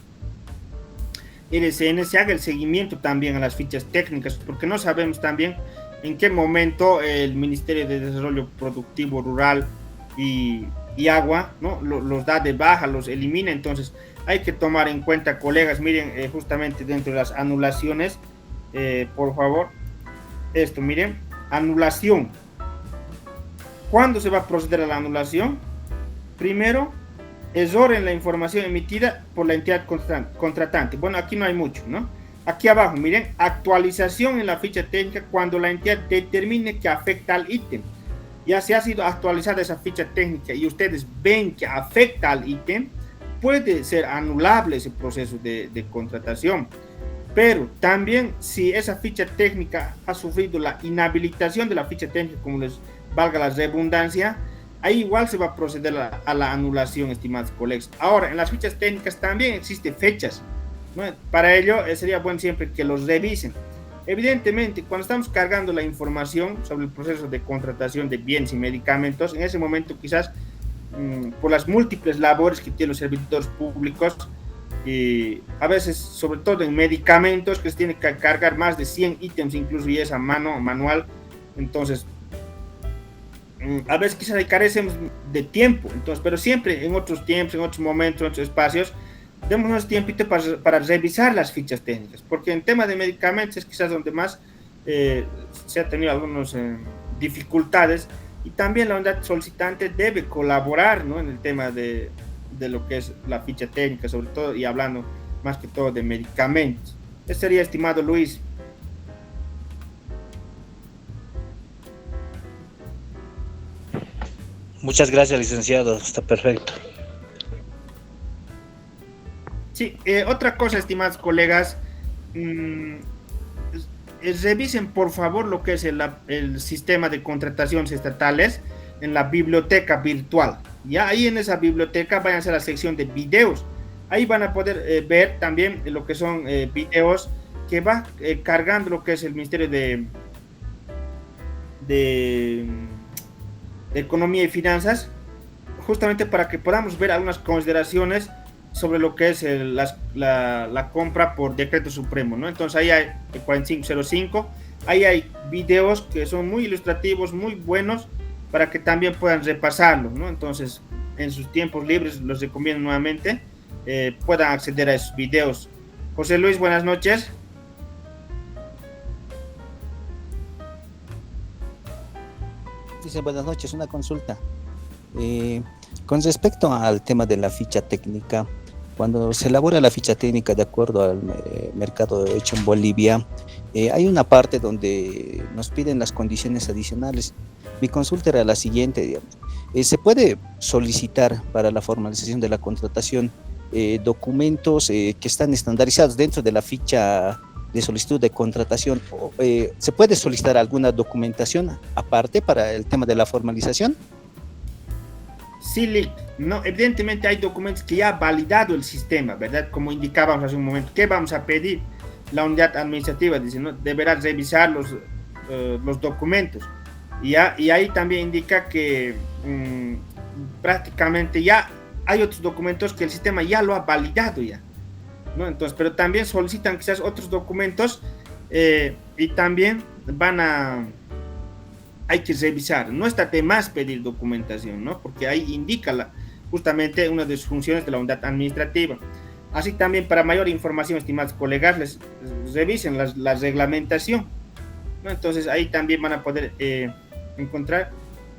RCN, se haga el seguimiento también a las fichas técnicas, porque no sabemos también en qué momento el Ministerio de Desarrollo Productivo Rural y Agua, ¿no? los da de baja, los elimina. Entonces hay que tomar en cuenta, colegas, miren, justamente dentro de las anulaciones, por favor, esto, miren, anulación. ¿Cuándo se va a proceder a la anulación? Primero, error en la información emitida por la entidad contratante. Bueno, aquí no hay mucho, ¿no? Aquí abajo, miren, actualización en la ficha técnica cuando la entidad determine que afecta al ítem. Ya se ha sido actualizada esa ficha técnica y ustedes ven que afecta al ítem, puede ser anulable ese proceso de contratación. Pero también si esa ficha técnica ha sufrido la inhabilitación de la ficha técnica, como les valga la redundancia, ahí igual se va a proceder a la anulación, estimados colegas. Ahora, en las fichas técnicas también existen fechas, ¿no? Para ello sería bueno siempre que los revisen. Evidentemente, cuando estamos cargando la información sobre el proceso de contratación de bienes y medicamentos, en ese momento quizás por las múltiples labores que tienen los servidores públicos, y a veces, sobre todo en medicamentos, que se tiene que cargar más de 100 ítems, incluso y es a mano, manual. Entonces, a veces quizás carecemos de tiempo, entonces, pero siempre en otros tiempos, en otros momentos, en otros espacios, démonos tiempito para revisar las fichas técnicas, porque en tema de medicamentos es quizás donde más se ha tenido algunas dificultades, y también la unidad solicitante debe colaborar, ¿no? En el tema de lo que es la ficha técnica, sobre todo, y hablando más que todo de medicamentos. Eso sería, estimado Luis. Muchas gracias, licenciado, está perfecto. Sí, otra cosa, estimados colegas, revisen por favor lo que es el sistema de contrataciones estatales en la biblioteca virtual. Ya ahí en esa biblioteca vayan a la sección de videos. Ahí van a poder ver también lo que son videos que va cargando lo que es el Ministerio de Economía y Finanzas, justamente para que podamos ver algunas consideraciones sobre lo que es la compra por decreto supremo, ¿no? Entonces ahí hay el 4505, ahí hay videos que son muy ilustrativos, muy buenos, para que también puedan repasarlo, ¿no? Entonces, en sus tiempos libres, los recomiendo nuevamente, puedan acceder a esos videos. José Luis, buenas noches. Dice, buenas noches, una consulta. Con respecto al tema de la ficha técnica, cuando se elabora la ficha técnica de acuerdo al mercado hecho en Bolivia, hay una parte donde nos piden las condiciones adicionales. Mi consulta era la siguiente, digamos. ¿Se puede solicitar para la formalización de la contratación documentos que están estandarizados dentro de la ficha de solicitud de contratación, ¿se puede solicitar alguna documentación aparte para el tema de la formalización? Sí, no, evidentemente hay documentos que ya ha validado el sistema, ¿verdad? Como indicábamos hace un momento, ¿qué vamos a pedir? La unidad administrativa dice, ¿no? Deberá revisar los documentos. Y ahí también indica que prácticamente ya hay otros documentos que el sistema ya lo ha validado ya, ¿no? Entonces, pero también solicitan quizás otros documentos y también hay que revisar. No está de más pedir documentación, ¿no? Porque ahí indica justamente una de sus funciones de la unidad administrativa. Así también, para mayor información, estimados colegas, revisen la reglamentación, ¿no? Entonces ahí también van a poder encontrar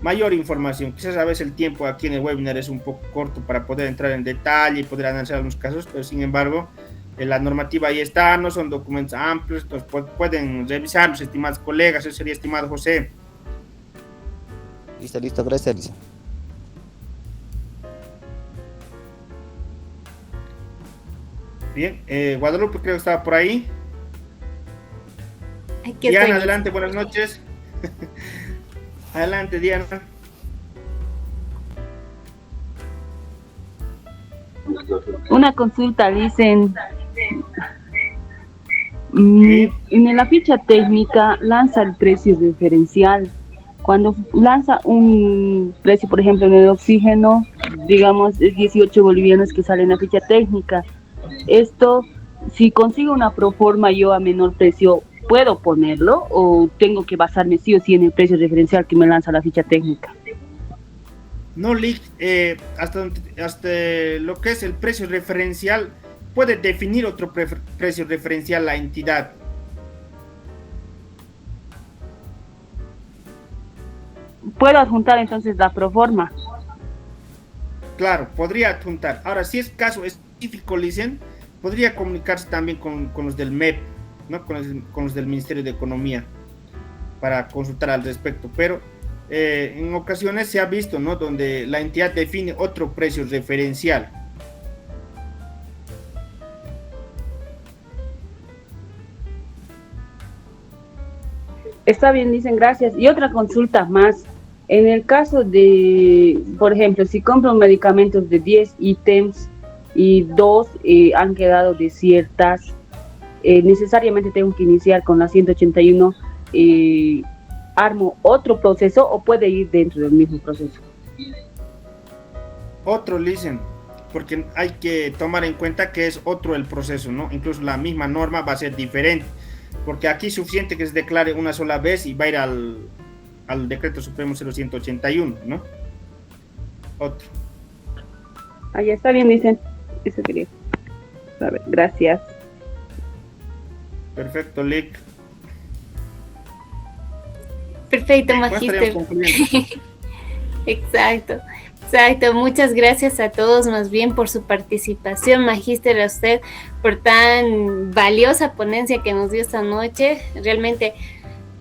mayor información. Quizás a veces el tiempo aquí en el webinar es un poco corto para poder entrar en detalle y poder analizar algunos casos, pero sin embargo la normativa ahí está, no son documentos amplios, entonces pueden revisarlos, estimados colegas. Eso sería, estimado José. Listo, gracias, Alicia. Bien, Guadalupe creo que estaba por ahí. Aquí Diana, estoy. adelante, buenas noches. Adelante, Diana. Una consulta, dicen, en la ficha técnica lanza el precio referencial. Cuando lanza un precio, por ejemplo, en el oxígeno, digamos, es 18 bolivianos que sale en la ficha técnica. Esto, si consigo una proforma yo a menor precio, ¿puedo ponerlo o tengo que basarme sí o sí en el precio referencial que me lanza la ficha técnica? No, hasta lo que es el precio referencial, puede definir otro precio referencial la entidad. ¿Puedo adjuntar entonces la proforma? Claro, podría adjuntar. Ahora, si es caso específico, Licen, podría comunicarse también con los del MEP, ¿no? Con los del Ministerio de Economía, para consultar al respecto. Pero en ocasiones se ha visto, ¿no?, donde la entidad define otro precio referencial. Está bien, dicen, gracias. Y otra consulta más. En el caso de, por ejemplo, si compro medicamentos de 10 ítems y 2 han quedado desiertas, necesariamente tengo que iniciar con la 181, ¿armo otro proceso o puede ir dentro del mismo proceso? Otro, Licen, porque hay que tomar en cuenta que es otro el proceso, ¿no? Incluso la misma norma va a ser diferente, porque aquí es suficiente que se declare una sola vez y va a ir al decreto supremo 0181, ¿no? Otro. Ya está bien, dicen. Eso quería saber. Gracias. Perfecto, Lick. Perfecto, Magíster. Exacto. Muchas gracias a todos, más bien, por su participación, Magíster, a usted por tan valiosa ponencia que nos dio esta noche. Realmente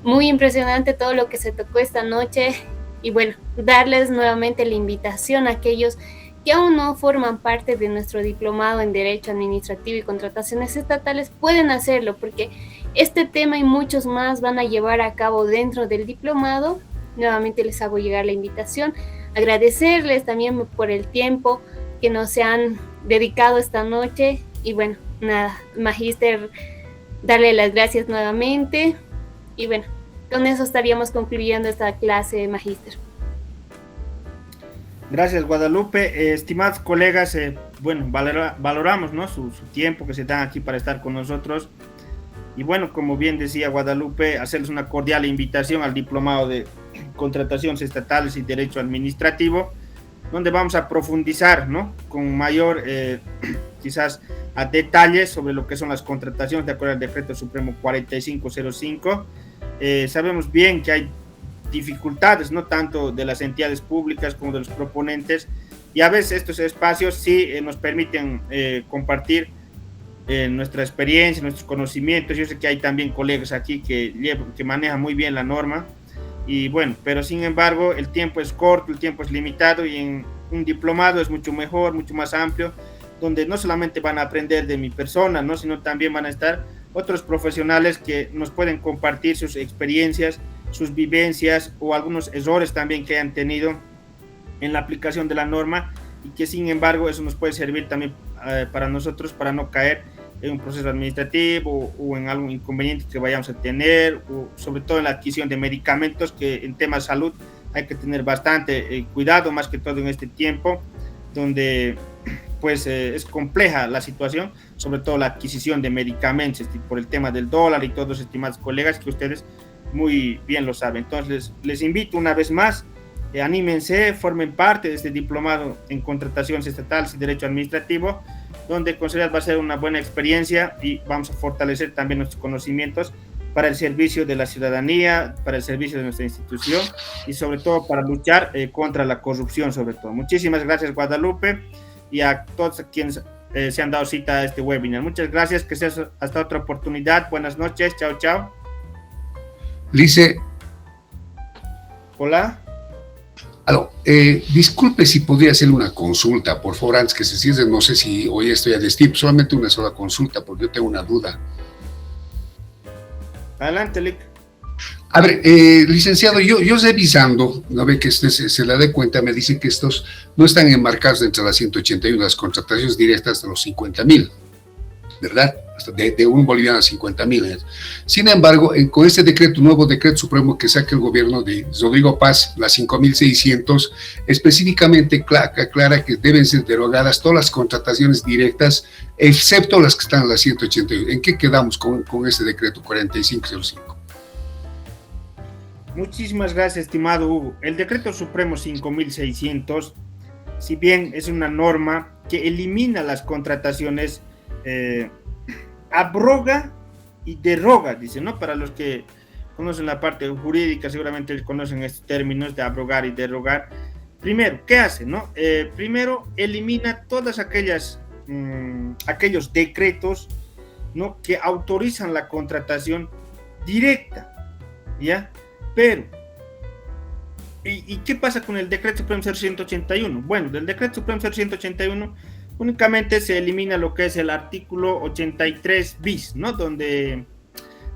muy impresionante todo lo que se tocó esta noche. Y bueno, darles nuevamente la invitación a aquellos que aún no forman parte de nuestro diplomado en Derecho Administrativo y Contrataciones Estatales, pueden hacerlo, porque este tema y muchos más van a llevar a cabo dentro del diplomado. Nuevamente les hago llegar la invitación, agradecerles también por el tiempo que nos se han dedicado esta noche. Y bueno, nada, Magíster, darle las gracias nuevamente. Y bueno, con eso estaríamos concluyendo esta clase, Magíster. Gracias, Guadalupe. Estimados colegas, bueno, valoramos, ¿no?, su tiempo que se dan aquí para estar con nosotros. Y bueno, como bien decía Guadalupe, hacerles una cordial invitación al Diplomado de Contrataciones Estatales y Derecho Administrativo, donde vamos a profundizar, ¿no?, con mayor, quizás, a detalles sobre lo que son las contrataciones de acuerdo al Decreto Supremo 4505. Sabemos bien que hay dificultades, no tanto de las entidades públicas como de los proponentes, y a veces estos espacios sí nos permiten compartir nuestra experiencia, nuestros conocimientos. Yo sé que hay también colegas aquí que manejan muy bien la norma, y bueno, pero sin embargo el tiempo es corto, el tiempo es limitado, y en un diplomado es mucho mejor, mucho más amplio, donde no solamente van a aprender de mi persona, ¿no?, sino también van a estar otros profesionales que nos pueden compartir sus experiencias, sus vivencias o algunos errores también que hayan tenido en la aplicación de la norma, y que sin embargo eso nos puede servir también para nosotros, para no caer en un proceso administrativo o en algún inconveniente que vayamos a tener, o sobre todo en la adquisición de medicamentos, que en temas de salud hay que tener bastante cuidado, más que todo en este tiempo donde pues es compleja la situación, sobre todo la adquisición de medicamentos por el tema del dólar y todos, estimados colegas, que ustedes muy bien lo saben. Entonces les invito una vez más, anímense, formen parte de este diplomado en contrataciones estatales y derecho administrativo, donde considerar va a ser una buena experiencia y vamos a fortalecer también nuestros conocimientos para el servicio de la ciudadanía, para el servicio de nuestra institución y sobre todo para luchar contra la corrupción sobre todo. Muchísimas gracias, Guadalupe, y a todos quienes se han dado cita a este webinar. Muchas gracias, que sea hasta otra oportunidad. Buenas noches, chao, chao. Lice. Hola. Aló, disculpe si podría hacerle una consulta, por favor, antes que se cierre. No sé si hoy estoy a destiempo, solamente una sola consulta, porque yo tengo una duda. Adelante, Lic. A ver, licenciado, yo revisando, no ve que usted se la dé cuenta, me dice que estos no están enmarcados entre las 181, las contrataciones directas de los 50,000, ¿verdad? De un boliviano a 50,000. Sin embargo, con este decreto, nuevo decreto supremo que saca el gobierno de Rodrigo Paz, las 5,600, específicamente aclara que deben ser derogadas todas las contrataciones directas, excepto las que están en las 181. ¿En qué quedamos con este decreto 4505? Muchísimas gracias, estimado Hugo. El decreto supremo 5,600, si bien es una norma que elimina las contrataciones, abroga y deroga, dice, ¿no? Para los que conocen la parte jurídica, seguramente conocen estos términos de abrogar y derogar. Primero, ¿qué hace, no? Primero, elimina todas aquellos decretos, ¿no?, que autorizan la contratación directa, ¿ya? Pero, ¿y qué pasa con el decreto supremo 181? Bueno, del decreto supremo 181 únicamente se elimina lo que es el artículo 83 bis, ¿no?, donde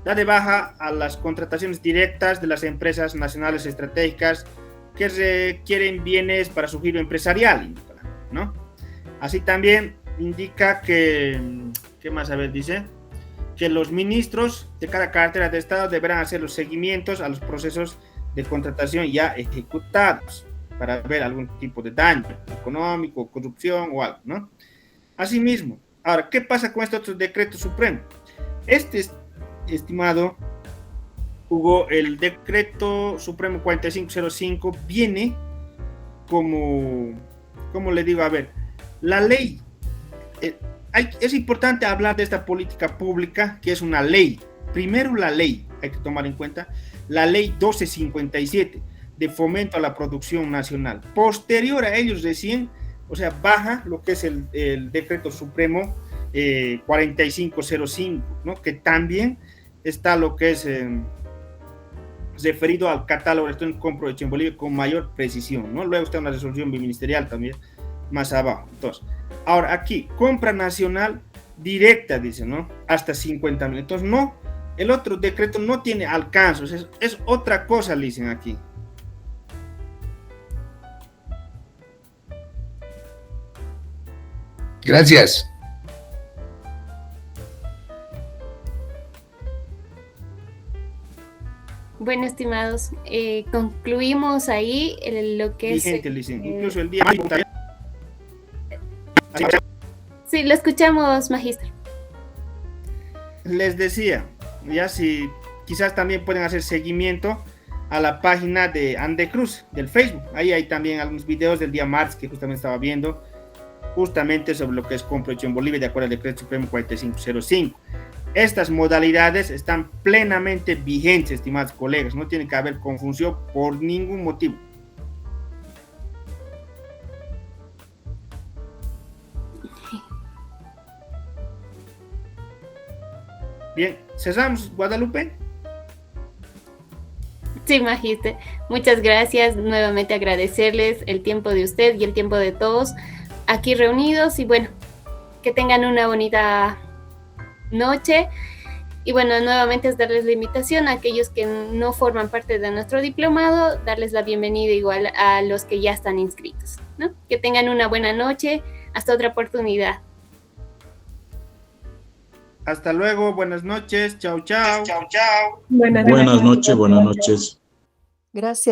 da de baja a las contrataciones directas de las empresas nacionales estratégicas que requieren bienes para su giro empresarial, ¿no? Así también indica que, ¿qué más? A ver, dice que los ministros de cada cartera de Estado deberán hacer los seguimientos a los procesos de contratación ya ejecutados para ver algún tipo de daño económico, corrupción o algo, ¿no? Asimismo, ahora, ¿qué pasa con este otro decreto supremo? Este, estimado Hugo, el decreto supremo 4505 viene como le digo, a ver, la ley, es importante hablar de esta política pública que es una ley. Primero la ley, hay que tomar en cuenta la ley 1257 de fomento a la producción nacional. Posterior a ellos recién, o sea, baja lo que es el decreto supremo 4505, ¿no?, que también está lo que es referido al catálogo electrónico de compra hecho en Bolivia con mayor precisión, ¿no? Luego está una resolución biministerial también más abajo. Entonces, ahora aquí, compra nacional directa, dice, ¿no?, hasta 50,000. Entonces, no, el otro decreto no tiene alcance, o sea, es otra cosa, le dicen aquí. Gracias. Bueno, estimados, concluimos ahí lo que vigente, es... incluso el día... Sí, lo escuchamos, magíster. Les decía, ya si quizás también pueden hacer seguimiento a la página de Andecruz, del Facebook. Ahí hay también algunos videos del día martes que justamente estaba viendo, justamente sobre lo que es compra hecho en Bolivia de acuerdo al decreto supremo 4505. Estas modalidades están plenamente vigentes, estimados colegas, no tiene que haber confusión por ningún motivo. Bien, ¿cerramos, Guadalupe? Sí, magíster. Muchas gracias. Nuevamente agradecerles el tiempo de usted y el tiempo de todos aquí reunidos. Y bueno, que tengan una bonita noche. Y bueno, nuevamente es darles la invitación a aquellos que no forman parte de nuestro diplomado, darles la bienvenida igual a los que ya están inscritos, ¿no? Que tengan una buena noche, hasta otra oportunidad. Hasta luego, buenas noches, chao, chao. Buenas noches, buenas noches. Gracias.